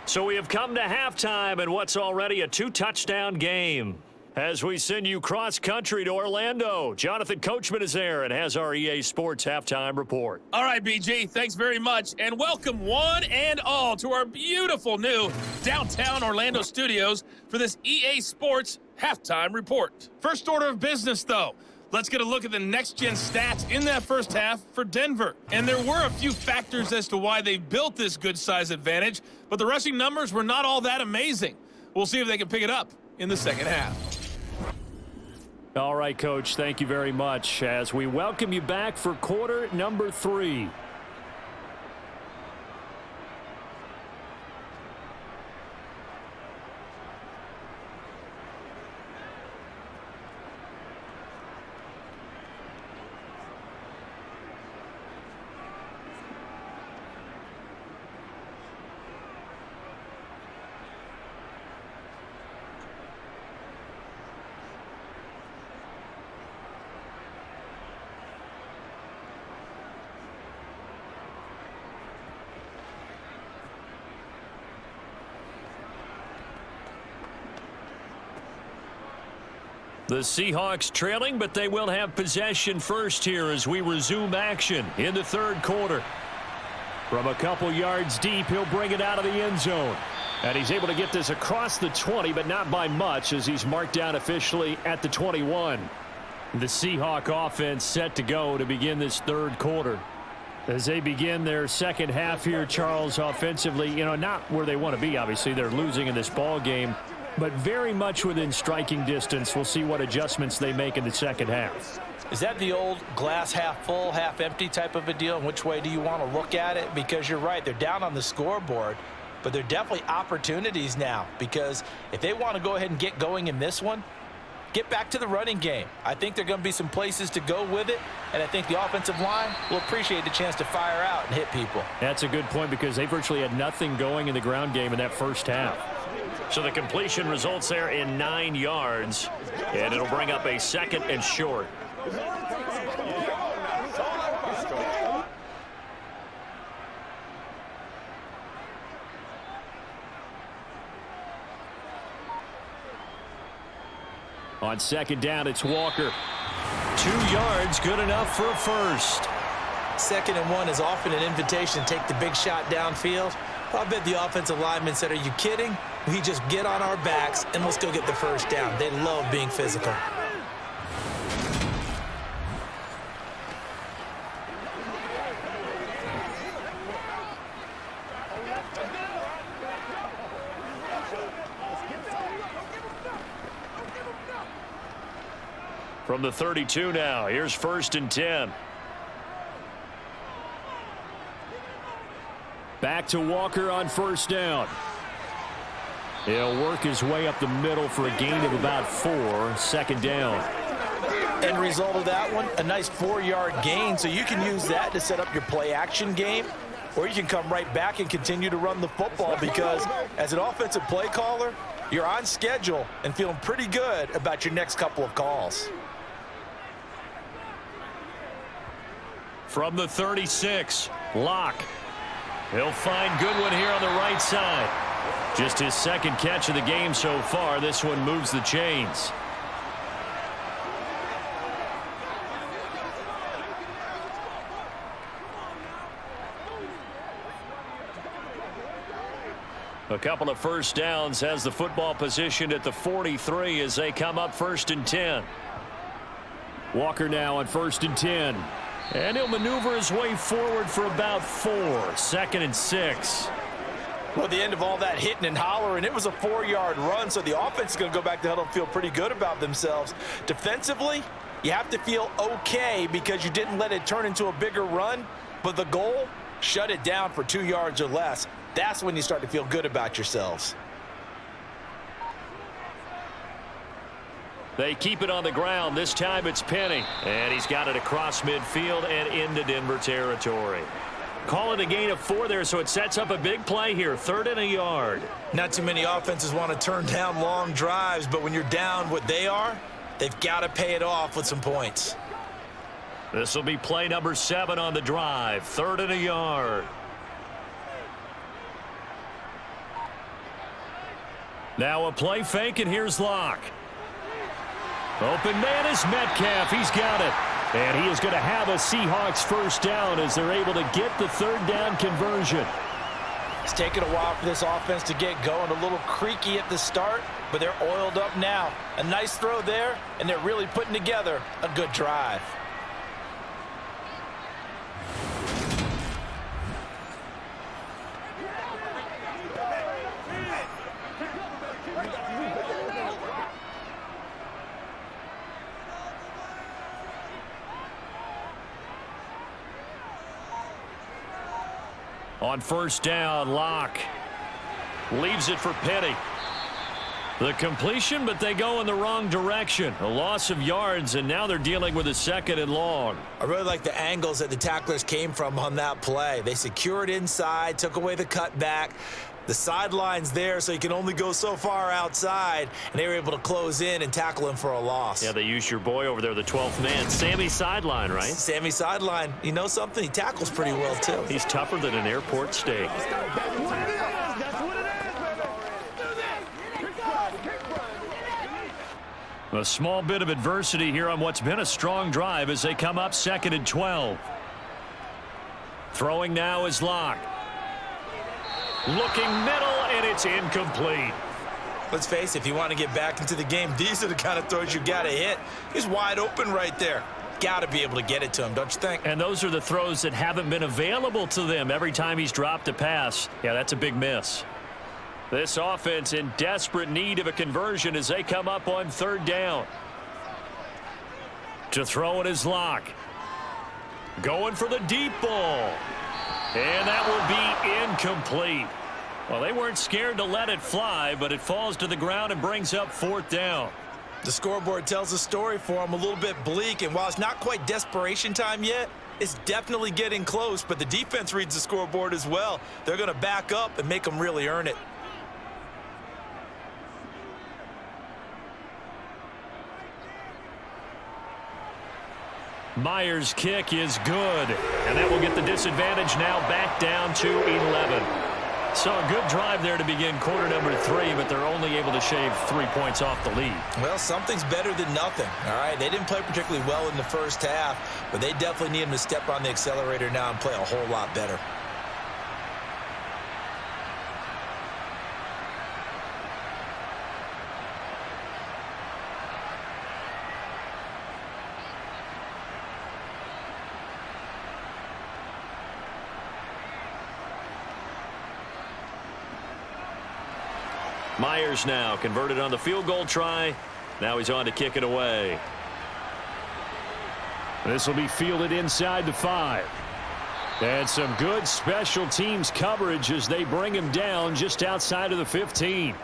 So we have come to halftime in what's already a 2-touchdown game. As we send you cross-country to Orlando, Jonathan Coachman is there and has our EA Sports halftime report. All right, BG, thanks very much, and welcome one and all to our beautiful new downtown Orlando studios for this EA Sports halftime report. First order of business, though. Let's get a look at the next-gen stats in that first half for Denver. And there were a few factors as to why they built this good-size advantage, but the rushing numbers were not all that amazing. We'll see if they can pick it up in the second half. All right, Coach, thank you very much as we welcome you back for quarter number 3. The Seahawks trailing, but they will have possession first here as we resume action in the third quarter. From a couple yards deep, he'll bring it out of the end zone. And he's able to get this across the 20, but not by much as he's marked down officially at the 21. The Seahawk offense set to go to begin this third quarter. As they begin their second half here, Charles, offensively, not where they want to be, obviously. They're losing in this ball game, but very much within striking distance. We'll see what adjustments they make in the second half. Is that the old glass half full, half empty type of a deal? And which way do you want to look at it? Because you're right, they're down on the scoreboard, but they're definitely opportunities now. Because if they want to go ahead and get going in this one, get back to the running game. I think there are going to be some places to go with it, and I think the offensive line will appreciate the chance to fire out and hit people. That's a good point because they virtually had nothing going in the ground game in that first half. So the completion results there in 9 yards, and it'll bring up a second and short. On second down, it's Walker. 2 yards, good enough for a first. 2nd and 1 is often an invitation to take the big shot downfield. I bet the offensive lineman said, "Are you kidding? We just get on our backs and let's go get the first down." They love being physical. From the 32 now, here's 1st and 10. Back to Walker on first down. He'll work his way up the middle for a gain of about 4. 2nd down. End result of that one, a nice 4-yard gain. So you can use that to set up your play action game, or you can come right back and continue to run the football because as an offensive play caller, you're on schedule and feeling pretty good about your next couple of calls. From the 36, Locke. He'll find Goodwin here on the right side. Just his 2nd catch of the game so far. This one moves the chains. A couple of first downs, has the football positioned at the 43 as they come up 1st and 10. Walker now on 1st and 10. And he'll maneuver his way forward for about 4. 2nd and 6. Well, the end of all that hitting and hollering, it was a 4-yard run, so the offense is going to go back to huddle and feel pretty good about themselves. Defensively, you have to feel okay because you didn't let it turn into a bigger run, but the goal, shut it down for 2 yards or less. That's when you start to feel good about yourselves. They keep it on the ground. This time it's Penny. And he's got it across midfield and into Denver territory. Call it a gain of 4 there, so it sets up a big play here. 3rd and a yard. Not too many offenses want to turn down long drives, but when you're down what they are, they've got to pay it off with some points. This will be play number 7 on the drive. 3rd and a yard. Now a play fake, and here's Locke. Open man is Metcalf. He's got it. And he is going to have a Seahawks first down as they're able to get the 3rd down conversion. It's taken a while for this offense to get going. A little creaky at the start, but they're oiled up now. A nice throw there, and they're really putting together a good drive. On first down, Locke leaves it for Petty. The completion, but they go in the wrong direction. A loss of yards, and now they're dealing with a 2nd and long. I really like the angles that the tacklers came from on that play. They secured inside, took away the cutback. The sideline's there, so you can only go so far outside, and they were able to close in and tackle him for a loss. Yeah, they used your boy over there, the 12th man, Sammy Sideline, right? Sammy Sideline. You know something? He tackles pretty well, too. He's tougher than an airport steak. That's what it is. That's what it is, baby. Do this. A small bit of adversity here on what's been a strong drive as they come up 2nd and 12. Throwing now is Locke. Looking middle, and it's incomplete. Let's face it, if you want to get back into the game, these are the kind of throws you got to hit. He's wide open right there. Got to be able to get it to him, don't you think? And those are the throws that haven't been available to them every time he's dropped a pass. Yeah, that's a big miss. This offense in desperate need of a conversion as they come up on 3rd down. To throw it is Locke. Going for the deep ball. And that will be incomplete. Well, they weren't scared to let it fly, but it falls to the ground and brings up 4th down. The scoreboard tells a story for him, a little bit bleak, and while it's not quite desperation time yet, it's definitely getting close, but the defense reads the scoreboard as well. They're going to back up and make them really earn it. Myers' kick is good, and that will get the disadvantage now back down to 11. So a good drive there to begin quarter number 3, but they're only able to shave 3 points off the lead. Well, something's better than nothing, all right? They didn't play particularly well in the first half, but they definitely need them to step on the accelerator now and play a whole lot better. Myers now converted on the field goal try. Now he's on to kick it away. This will be fielded inside the 5. And some good special teams coverage as they bring him down just outside of the 15.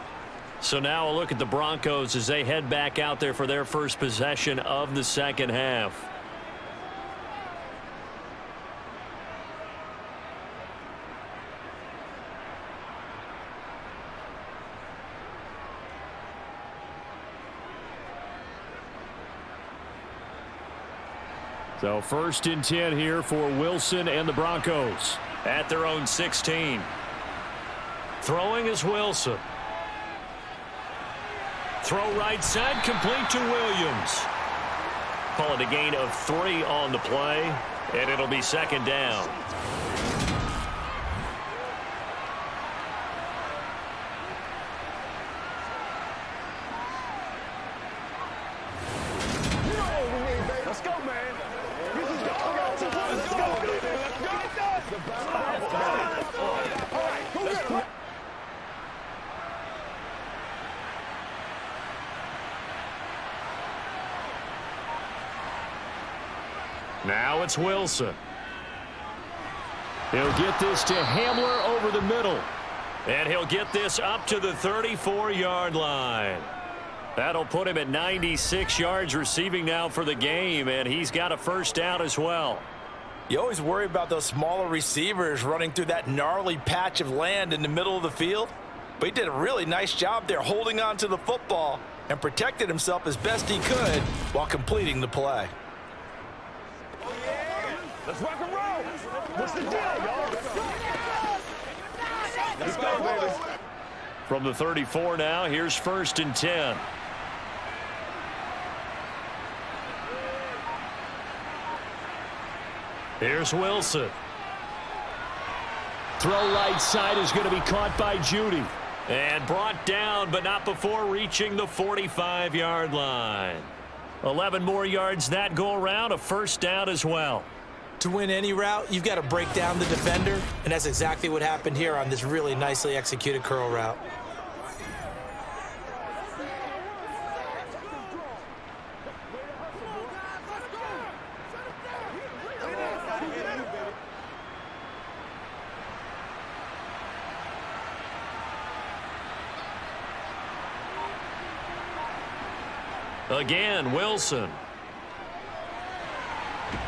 So now a look at the Broncos as they head back out there for their first possession of the 2nd half. So 1st and 10 here for Wilson and the Broncos. At their own 16. Throwing is Wilson. Throw right side, complete to Williams. Call it a gain of 3 on the play, and it'll be 2nd down. Let's go, man. Let's go, baby. Let's go. All right, go get him. Now it's Wilson. He'll get this to Hamler over the middle. And he'll get this up to the 34-yard line. That'll put him at 96 yards receiving now for the game, and he's got a 1st down as well. You always worry about those smaller receivers running through that gnarly patch of land in the middle of the field, but he did a really nice job there holding on to the football and protected himself as best he could while completing the play. Let's rock and roll. What's the deal, y'all? Let's go, baby. From the 34 now, here's 1st and 10. Here's Wilson. Throw right side is going to be caught by Judy. And brought down, but not before reaching the 45-yard line. 11 more yards that go around, a 1st down as well. To win any route, you've got to break down the defender, and that's exactly what happened here on this really nicely executed curl route. Again, Wilson.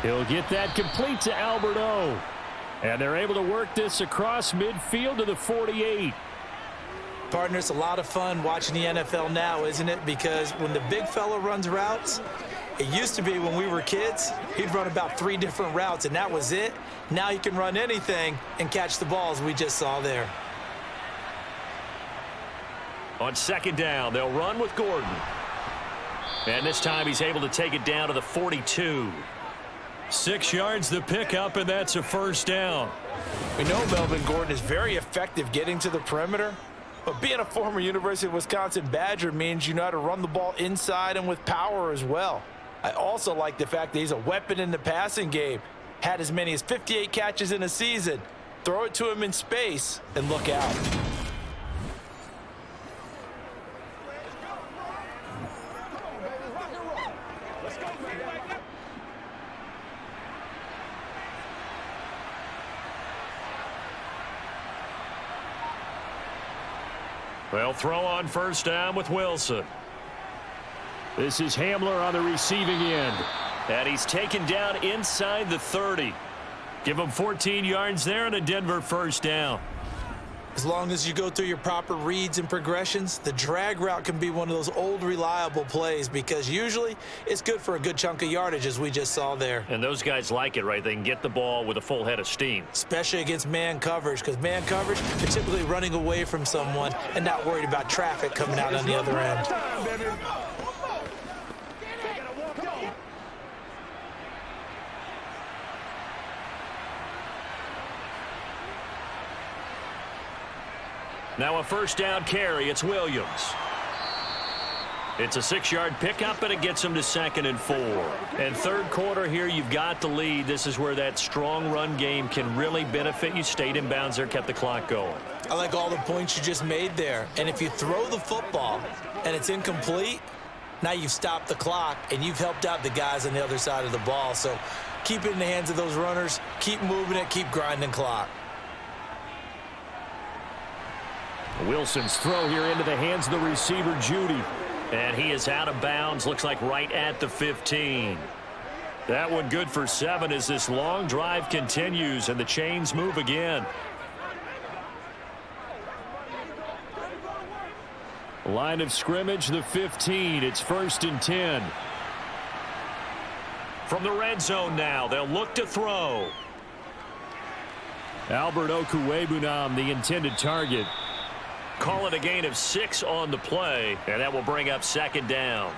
He'll get that complete to Albert O. And they're able to work this across midfield to the 48. Partner, it's a lot of fun watching the NFL now, isn't it? Because when the big fella runs routes, it used to be when we were kids, he'd run about 3 different routes, and that was it. Now he can run anything and catch the balls we just saw there. On second down, they'll run with Gordon. And this time he's able to take it down to the 42. 6 yards the pickup, and that's a first down. We know Melvin Gordon is very effective getting to the perimeter, but being a former University of Wisconsin Badger means you know how to run the ball inside and with power as well. I also like the fact that he's a weapon in the passing game. Had as many as 58 catches in a season. Throw it to him in space and look out. They'll throw on first down with Wilson. This is Hamler on the receiving end. And he's taken down inside the 30. Give him 14 yards there and a Denver first down. As long as you go through your proper reads and progressions, the drag route can be one of those old reliable plays because usually it's good for a good chunk of yardage as we just saw there. And those guys like it, right? They can get the ball with a full head of steam. Especially against man coverage, because man coverage, they're typically running away from someone and not worried about traffic coming out on the other end. Now a first down carry. It's Williams. It's a 6-yard pickup, and it gets him to 2nd and 4. And third quarter here, you've got the lead. This is where that strong run game can really benefit you. Stayed in bounds there, kept the clock going. I like all the points you just made there. And if you throw the football and it's incomplete, now you've stopped the clock and you've helped out the guys on the other side of the ball. So keep it in the hands of those runners. Keep moving it. Keep grinding clock. Wilson's throw here into the hands of the receiver, Judy. And he is out of bounds, looks like right at the 15. That one good for 7 as this long drive continues and the chains move again. Line of scrimmage, the 15. It's 1st and 10. From the red zone now, they'll look to throw. Albert Okuwebunam, the intended target. Call it a gain of 6 on the play, and that will bring up 2nd down.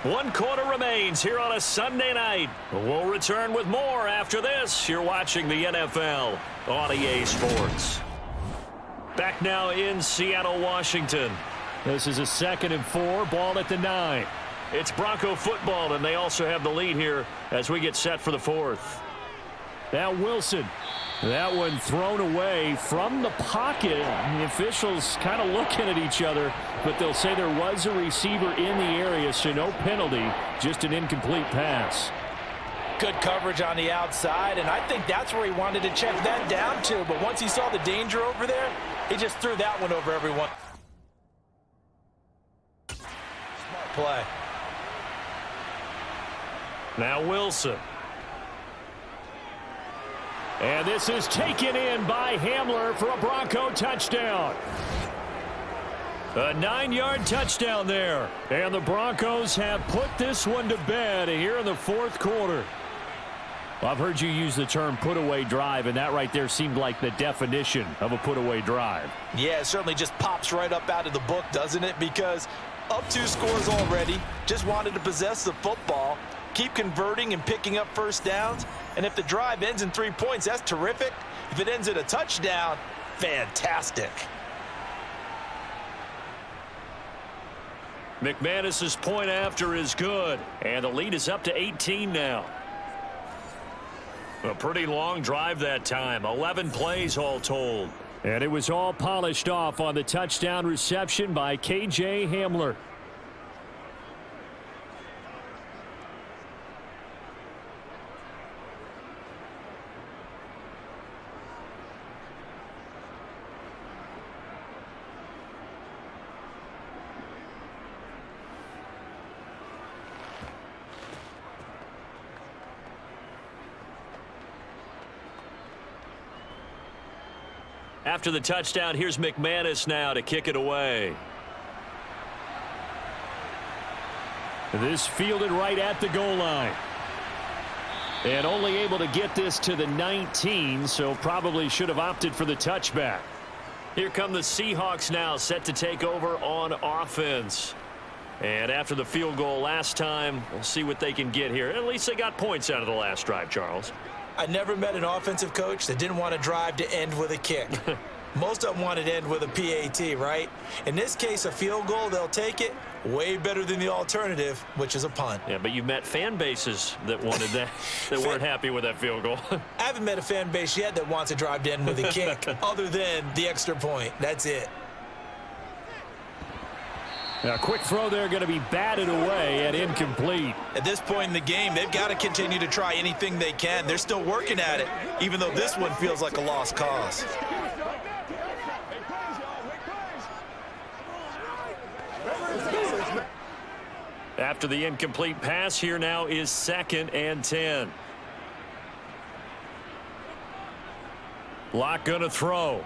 One quarter remains here on a Sunday night. We'll return with more after this. You're watching the NFL on EA Sports. Back now in Seattle, Washington. This is a 2nd and 4, ball at the 9. It's Bronco football, and they also have the lead here as we get set for the 4th. Now Wilson. That one thrown away from the pocket. The officials kind of looking at each other, but they'll say there was a receiver in the area, so no penalty, just an incomplete pass. Good coverage on the outside, and I think that's where he wanted to check that down to, but once he saw the danger over there, he just threw that one over everyone. Smart play. Now Wilson. And this is taken in by Hamler for a Bronco touchdown. A 9-yard touchdown there. And the Broncos have put this one to bed here in the 4th quarter. Well, I've heard you use the term put-away drive, and that right there seemed like the definition of a put-away drive. Yeah, it certainly just pops right up out of the book, doesn't it? Because up 2 scores already, just wanted to possess the football, keep converting and picking up first downs. And if the drive ends in 3 points, that's terrific. If it ends in a touchdown, fantastic. McManus's point after is good. And the lead is up to 18 now. A pretty long drive that time. 11 plays all told. And it was all polished off on the touchdown reception by K.J. Hamler. After the touchdown, here's McManus now to kick it away. This fielded right at the goal line. And only able to get this to the 19, so probably should have opted for the touchback. Here come the Seahawks now, set to take over on offense. And after the field goal last time, we'll see what they can get here. At least they got points out of the last drive, Charles. I never met an offensive coach that didn't want to drive to end with a kick. Most of them wanted to end with a PAT, right? In this case, a field goal, they'll take it. Way better than the alternative, which is a punt. Yeah, but you met fan bases that wanted that, that weren't happy with that field goal. I haven't met a fan base yet that wants to drive to end with a kick, other than the extra point. That's it. A quick throw there going to be batted away and incomplete. At this point in the game, they've got to continue to try anything they can. They're still working at it, even though this one feels like a lost cause. After the incomplete pass, here now is 2nd and 10. Locke going to throw.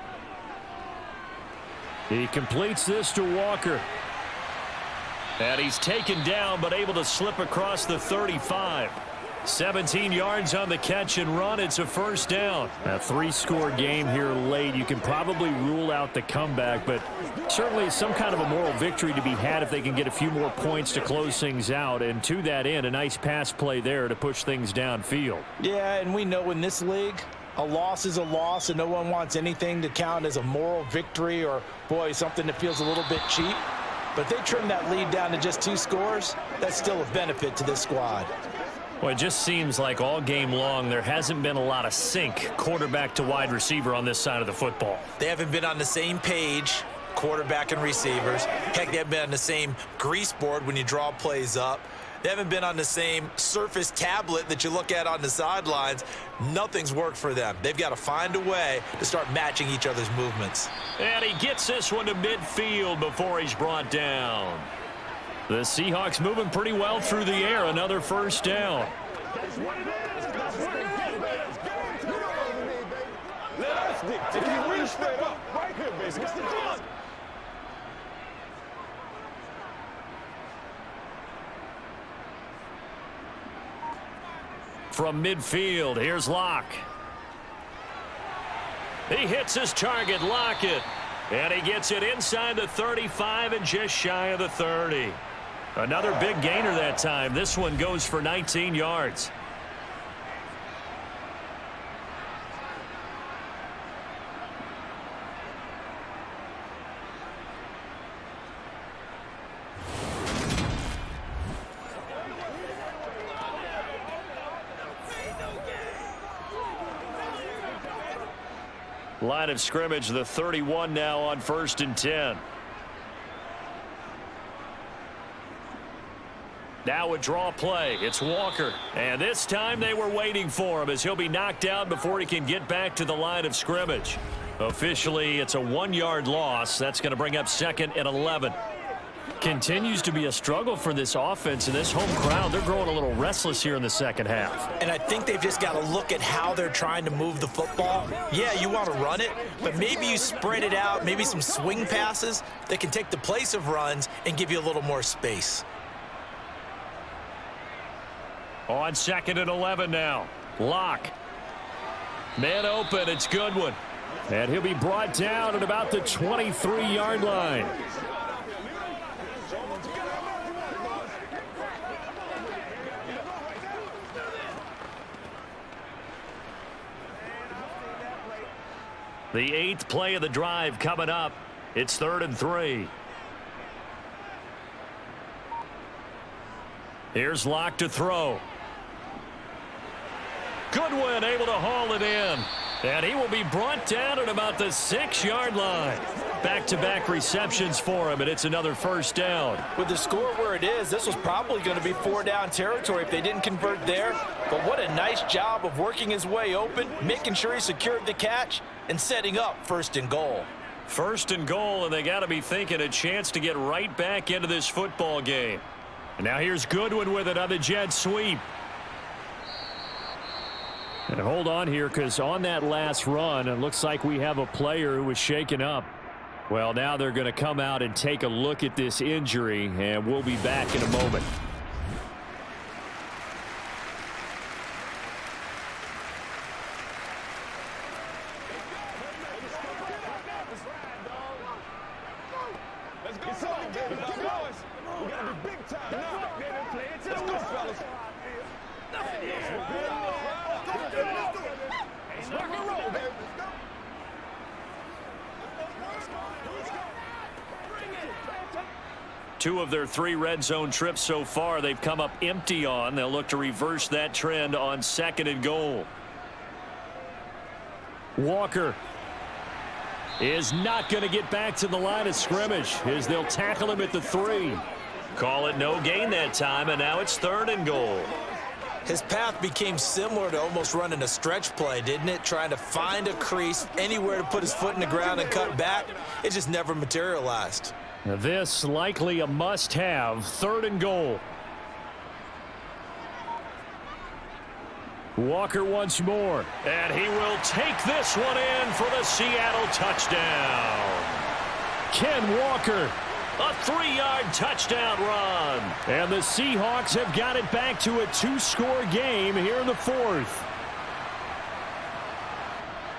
He completes this to Walker. And he's taken down, but able to slip across the 35. 17 yards on the catch and run. It's a first down. A 3-score game here late. You can probably rule out the comeback, but certainly some kind of a moral victory to be had if they can get a few more points to close things out. And to that end, a nice pass play there to push things downfield. Yeah, and we know in this league, a loss is a loss, and no one wants anything to count as a moral victory or, boy, something that feels a little bit cheap. But if they trim that lead down to just 2 scores, that's still a benefit to this squad. Well, it just seems like all game long there hasn't been a lot of sync quarterback to wide receiver on this side of the football. They haven't been on the same page, quarterback and receivers. Heck, they haven't been on the same grease board when you draw plays up. They haven't been on the same surface tablet that you look at on the sidelines. Nothing's worked for them. They've got to find a way to start matching each other's movements. And he gets this one to midfield before he's brought down. The Seahawks moving pretty well through the air. Another first down. From midfield, here's Locke. He hits his target, Lockett. And he gets it inside the 35 and just shy of the 30. Another big gainer that time. This one goes for 19 yards. Line of scrimmage, the 31 now on 1st and 10. Now a draw play. It's Walker. And this time they were waiting for him as he'll be knocked down before he can get back to the line of scrimmage. Officially, it's a 1-yard loss. That's going to bring up 2nd and 11. Continues to be a struggle for this offense and this home crowd. They're growing a little restless here in the second half. And I think they've just got to look at how they're trying to move the football. Yeah, you want to run it, but maybe you spread it out, maybe some swing passes that can take the place of runs and give you a little more space. On 2nd and 11 now. Locke. Man open. It's Goodwin. And he'll be brought down at about the 23-yard line. The 8th play of the drive coming up. It's 3rd and 3. Here's Locke to throw. Goodwin able to haul it in. And he will be brought down at about the 6-yard line. Back-to-back receptions for him, and it's another first down. With the score where it is, this was probably going to be 4-down territory if they didn't convert there. But what a nice job of working his way open, making sure he secured the catch, and setting up 1st and goal. 1st and goal, and they got to be thinking a chance to get right back into this football game. And now here's Goodwin with it on the jet sweep. And hold on here, because on that last run, it looks like we have a player who was shaken up. Well, now they're going to come out and take a look at this injury, and we'll be back in a moment. Let's go, baby. Let's go. We got to be big time now. Let's go, fellas. Rock and roll, baby. Two of their 3 red zone trips so far they've come up empty on. They'll look to reverse that trend on 2nd and goal. Walker is not going to get back to the line of scrimmage as they'll tackle him at the 3. Call it no gain that time, and now it's 3rd and goal. His path became similar to almost running a stretch play, didn't it? Trying to find a crease, anywhere to put his foot in the ground and cut back. It just never materialized. Now this likely a must-have, 3rd and goal. Walker once more, and he will take this one in for the Seattle touchdown. Ken Walker, a 3-yard touchdown run. And the Seahawks have got it back to a 2-score game here in the 4th.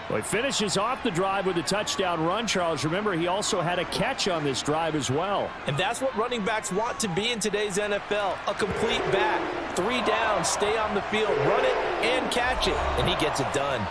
Well, he finishes off the drive with a touchdown run, Charles. Remember, he also had a catch on this drive as well. And that's what running backs want to be in today's NFL, a complete back. 3 downs, stay on the field, run it, and catch it, and he gets it done.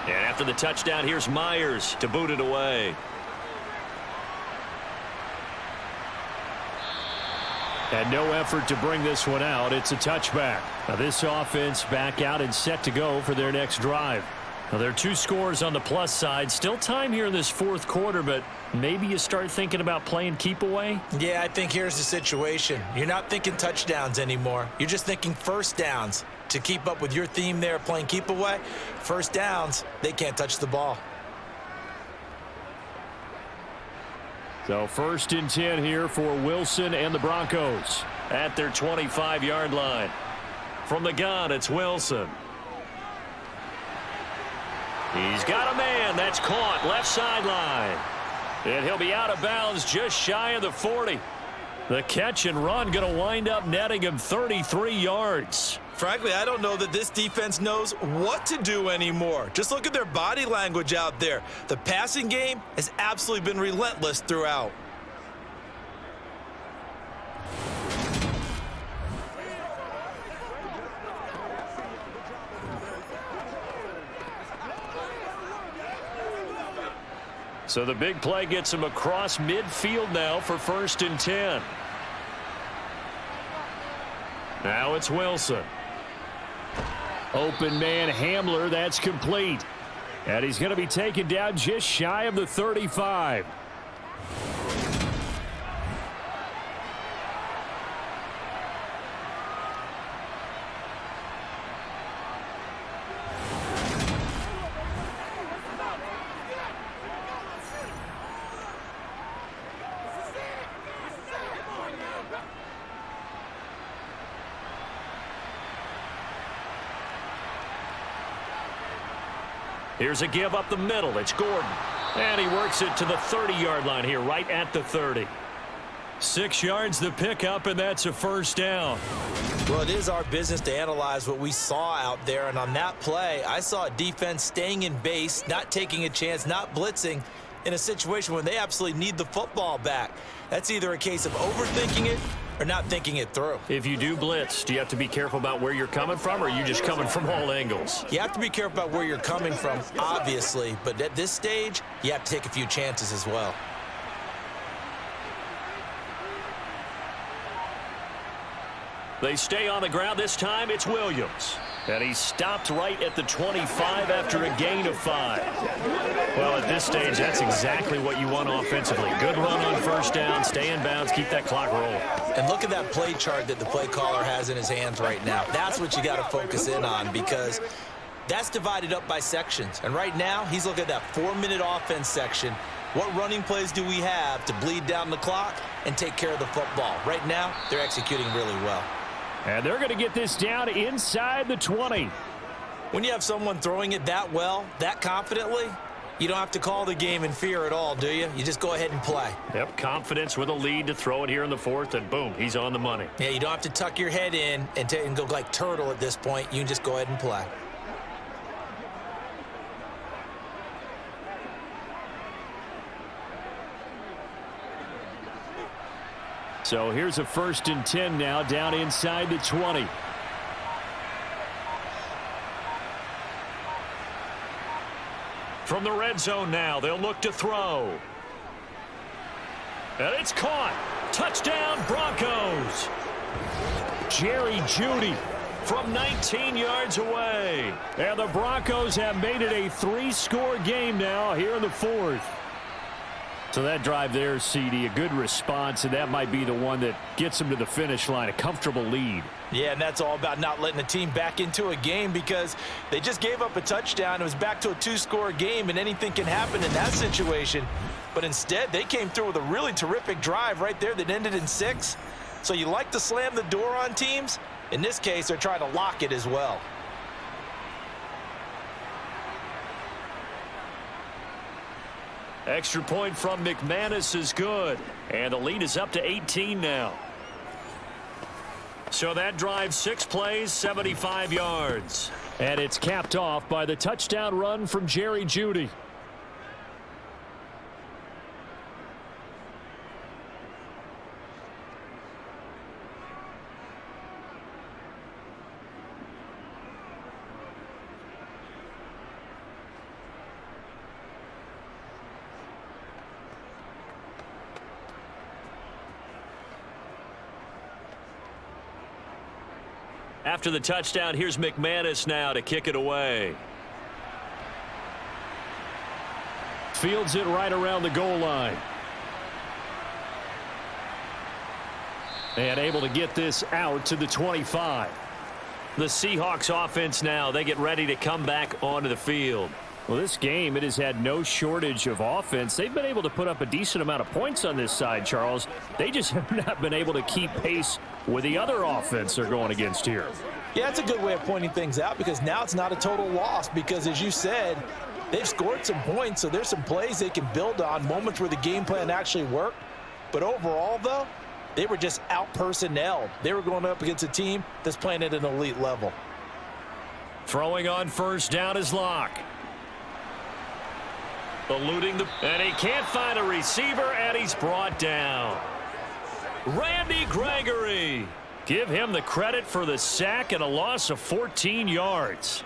And after the touchdown, here's Myers to boot it away. And no effort to bring this one out. It's a touchback. Now this offense back out and set to go for their next drive. Now there are 2 scores on the plus side. Still time here in this 4th quarter, but maybe you start thinking about playing keep away? Yeah, I think here's the situation. You're not thinking touchdowns anymore. You're just thinking 1st downs. To keep up with your theme there, playing keep away, 1st downs, they can't touch the ball. So 1st and 10 here for Wilson and the Broncos at their 25-yard line. From the gun, it's Wilson. He's got a man. That's caught left sideline. And he'll be out of bounds just shy of the 40. The catch and run going to wind up netting him 33 yards. Frankly, I don't know that this defense knows what to do anymore. Just look at their body language out there. The passing game has absolutely been relentless throughout. So the big play gets him across midfield now for 1st and 10. Now it's Wilson. Open man Hamler, that's complete. And he's going to be taken down just shy of the 35. Here's a give up the middle. It's Gordon. And he works it to the 30-yard line here, right at the 30. 6 yards the pickup, and that's a first down. Well, it is our business to analyze what we saw out there, and on that play, I saw a defense staying in base, not taking a chance, not blitzing in a situation where they absolutely need the football back. That's either a case of overthinking it or not thinking it through. If you do blitz, do you have to be careful about where you're coming from, or are you just coming from all angles? You have to be careful about where you're coming from, obviously, but at this stage, you have to take a few chances as well. They stay on the ground. This time it's Williams. And he stopped right at the 25 after a gain of 5. Well, at this stage, that's exactly what you want offensively. Good run on first down, stay in bounds, keep that clock rolling. And look at that play chart that the play caller has in his hands right now. That's what you got to focus in on, because that's divided up by sections. And right now, he's looking at that 4-minute offense section. What running plays do we have to bleed down the clock and take care of the football? Right now, they're executing really well. And they're going to get this down inside the 20. When you have someone throwing it that well, that confidently, you don't have to call the game in fear at all, do you? You just go ahead and play. Yep, confidence with a lead to throw it here in the 4th, and boom, he's on the money. Yeah, you don't have to tuck your head in and go like turtle at this point. You can just go ahead and play. So here's a 1st and 10 now, down inside the 20. From the red zone now, they'll look to throw. And it's caught. Touchdown, Broncos. Jerry Jeudy From 19 yards away. And the Broncos have made it a 3-score game now here in the 4th. So that drive there, CD, a good response, and that might be the one that gets them to the finish line, a comfortable lead. Yeah, and that's all about not letting the team back into a game, because they just gave up a touchdown. It was back to a 2-score game, and anything can happen in that situation. But instead, they came through with a really terrific drive right there that ended in 6. So you like to slam the door on teams. In this case, they're trying to lock it as well. Extra point from McManus is good. And the lead is up to 18 now. So that drive, 6 plays, 75 yards. And it's capped off by the touchdown run from Jerry Jeudy. After the touchdown, here's McManus now to kick it away. Fields it right around the goal line. And able to get this out to the 25. The Seahawks offense now, they get ready to come back onto the field. Well, this game, it has had no shortage of offense. They've been able to put up a decent amount of points on this side, Charles. They just have not been able to keep pace with the other offense they're going against here. Yeah, that's a good way of pointing things out, because now it's not a total loss, because as you said, they've scored some points, so there's some plays they can build on, moments where the game plan actually worked. But overall, though, they were just out-personnelled. They were going up against a team that's playing at an elite level. Throwing on first down is Locke. Eluding and he can't find a receiver, and he's brought down. Randy Gregory. Give him the credit for the sack and a loss of 14 yards.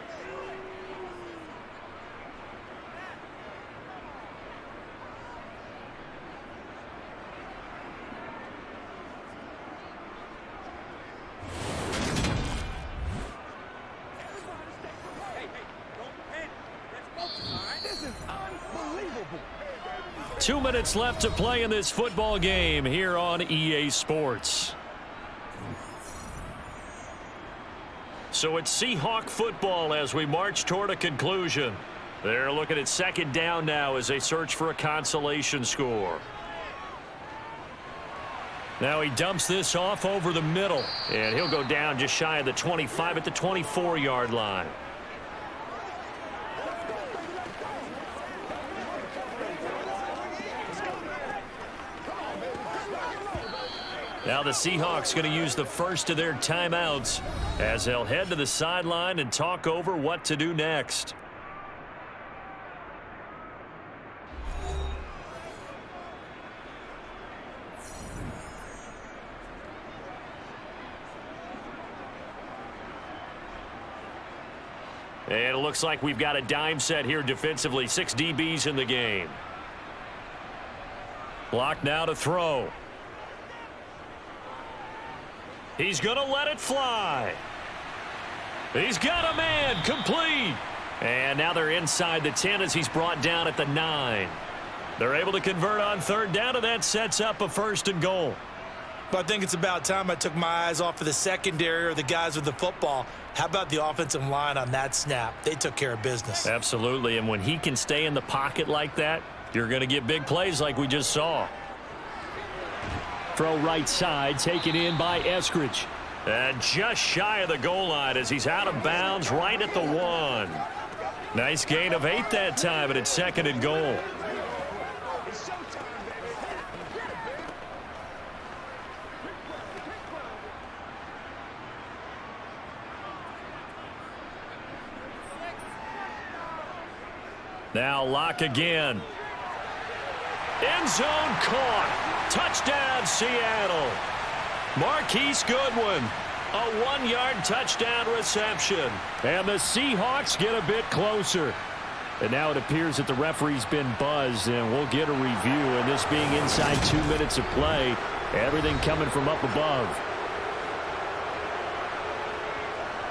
This is unbelievable. 2 minutes left to play in this football game here on EA Sports. So it's Seahawk football as we march toward a conclusion. They're looking at second down now as they search for a consolation score. Now he dumps this off over the middle, and he'll go down just shy of the 25 at the 24-yard line. Now the Seahawks going to use the first of their timeouts as they'll head to the sideline and talk over what to do next. And it looks like we've got a dime set here defensively. 6 DBs in the game. Block now to throw. He's going to let it fly. He's got a man, complete. And now they're inside the 10 as he's brought down at the 9. They're able to convert on third down, and that sets up a 1st and goal. But I think it's about time I took my eyes off of the secondary or the guys with the football. How about the offensive line on that snap? They took care of business. Absolutely, and when he can stay in the pocket like that, you're going to get big plays like we just saw. Throw right side, taken in by Eskridge. And just shy of the goal line as he's out of bounds right at the 1. Nice gain of 8 that time, and it's 2nd and goal. Now Locke again. End zone caught. Touchdown, Seattle. Marquise Goodwin. A 1-yard touchdown reception. And the Seahawks get a bit closer. And now it appears that the referee's been buzzed, and we'll get a review. And this being inside 2 minutes of play, everything coming from up above.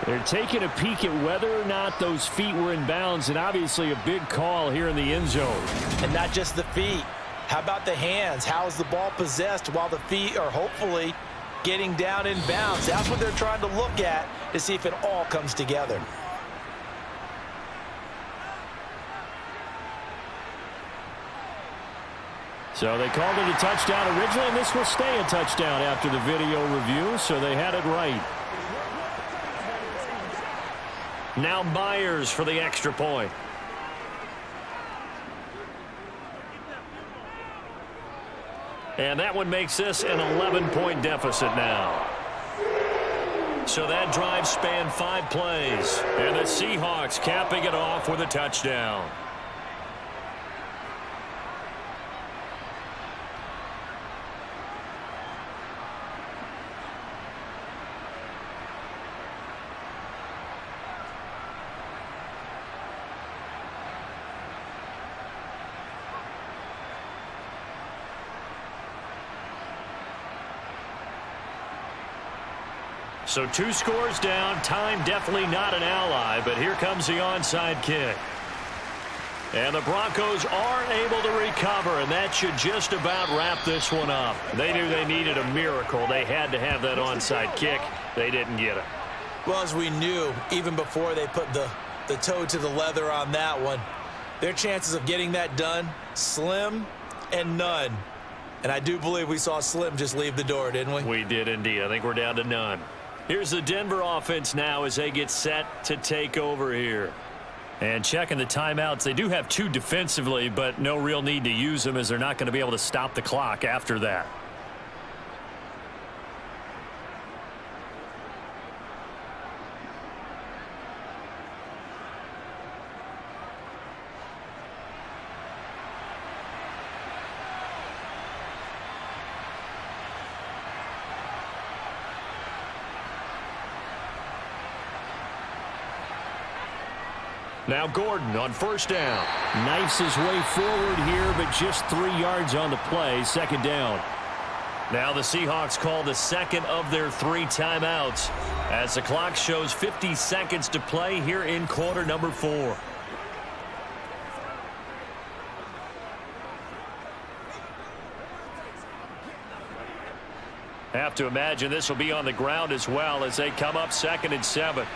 They're taking a peek at whether or not those feet were in bounds, and obviously a big call here in the end zone. And not just the feet. How about the hands? How is the ball possessed while the feet are hopefully getting down in bounds? That's what they're trying to look at to see if it all comes together. So they called it a touchdown originally, and this will stay a touchdown after the video review, so they had it right. Now Myers for the extra point. And that one makes this an 11-point deficit now. So that drive spanned 5 plays. And the Seahawks capping it off with a touchdown. So 2 scores down. Time definitely not an ally, but here comes the onside kick. And the Broncos are able to recover, and that should just about wrap this one up. They knew they needed a miracle. They had to have that onside kick. They didn't get it. Well, as we knew, even before they put the toe to the leather on that one, their chances of getting that done, slim and none. And I do believe we saw Slim just leave the door, didn't we? We did indeed. I think we're down to none. Here's the Denver offense now as they get set to take over here. And checking the timeouts, they do have 2 defensively, but no real need to use them as they're not going to be able to stop the clock after that. Now Gordon on first down. Knifes his way forward here, but just 3 yards on the play. 2nd down. Now the Seahawks call the 2nd of their 3 timeouts as the clock shows 50 seconds to play here in quarter number 4. Have to imagine this will be on the ground as well as they come up 2nd and 7.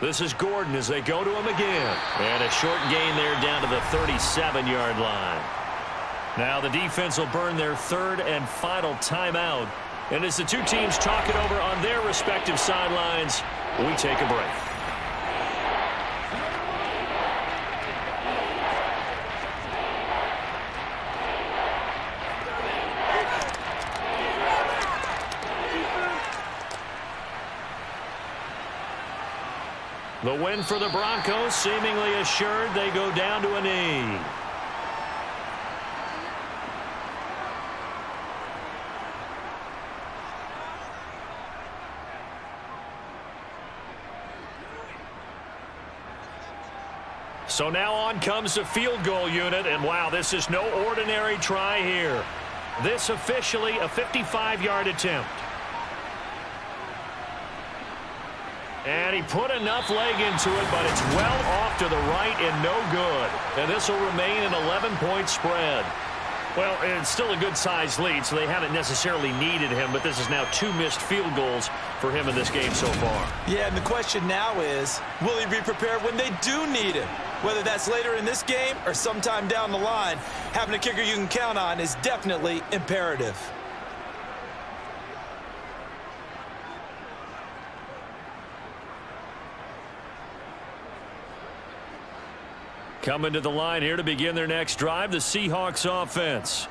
This is Gordon as they go to him again. And a short gain there down to the 37-yard line. Now the defense will burn their 3rd and final timeout. And as the 2 teams talk it over on their respective sidelines, we take a break. The win for the Broncos seemingly assured. They go down to a knee. So now on comes the field goal unit, and wow, this is no ordinary try here. This officially a 55-yard attempt. And he put enough leg into it, but it's well off to the right and no good. And this will remain an 11-point spread. Well, it's still a good-sized lead, so they haven't necessarily needed him, but this is now 2 missed field goals for him in this game so far. Yeah, and the question now is, will he be prepared when they do need him? Whether that's later in this game or sometime down the line, having a kicker you can count on is definitely imperative. Coming to the line here to begin their next drive, the Seahawks offense.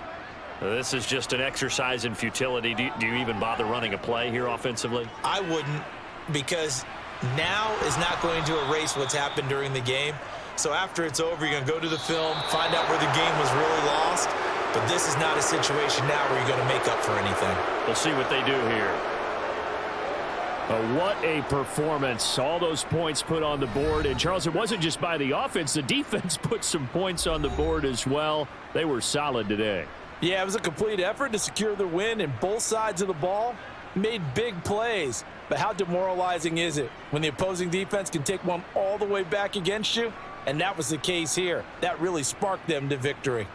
This is just an exercise in futility. Do you even bother running a play here offensively? I wouldn't, because now is not going to erase what's happened during the game. So after it's over, you're going to go to the film, find out where the game was really lost. But this is not a situation now where you're going to make up for anything. We'll see what they do here. What a performance. All those points put on the board. And, Charles, it wasn't just by the offense. The defense put some points on the board as well. They were solid today. Yeah, it was a complete effort to secure the win, and both sides of the ball made big plays. But how demoralizing is it when the opposing defense can take one all the way back against you? And that was the case here. That really sparked them to victory.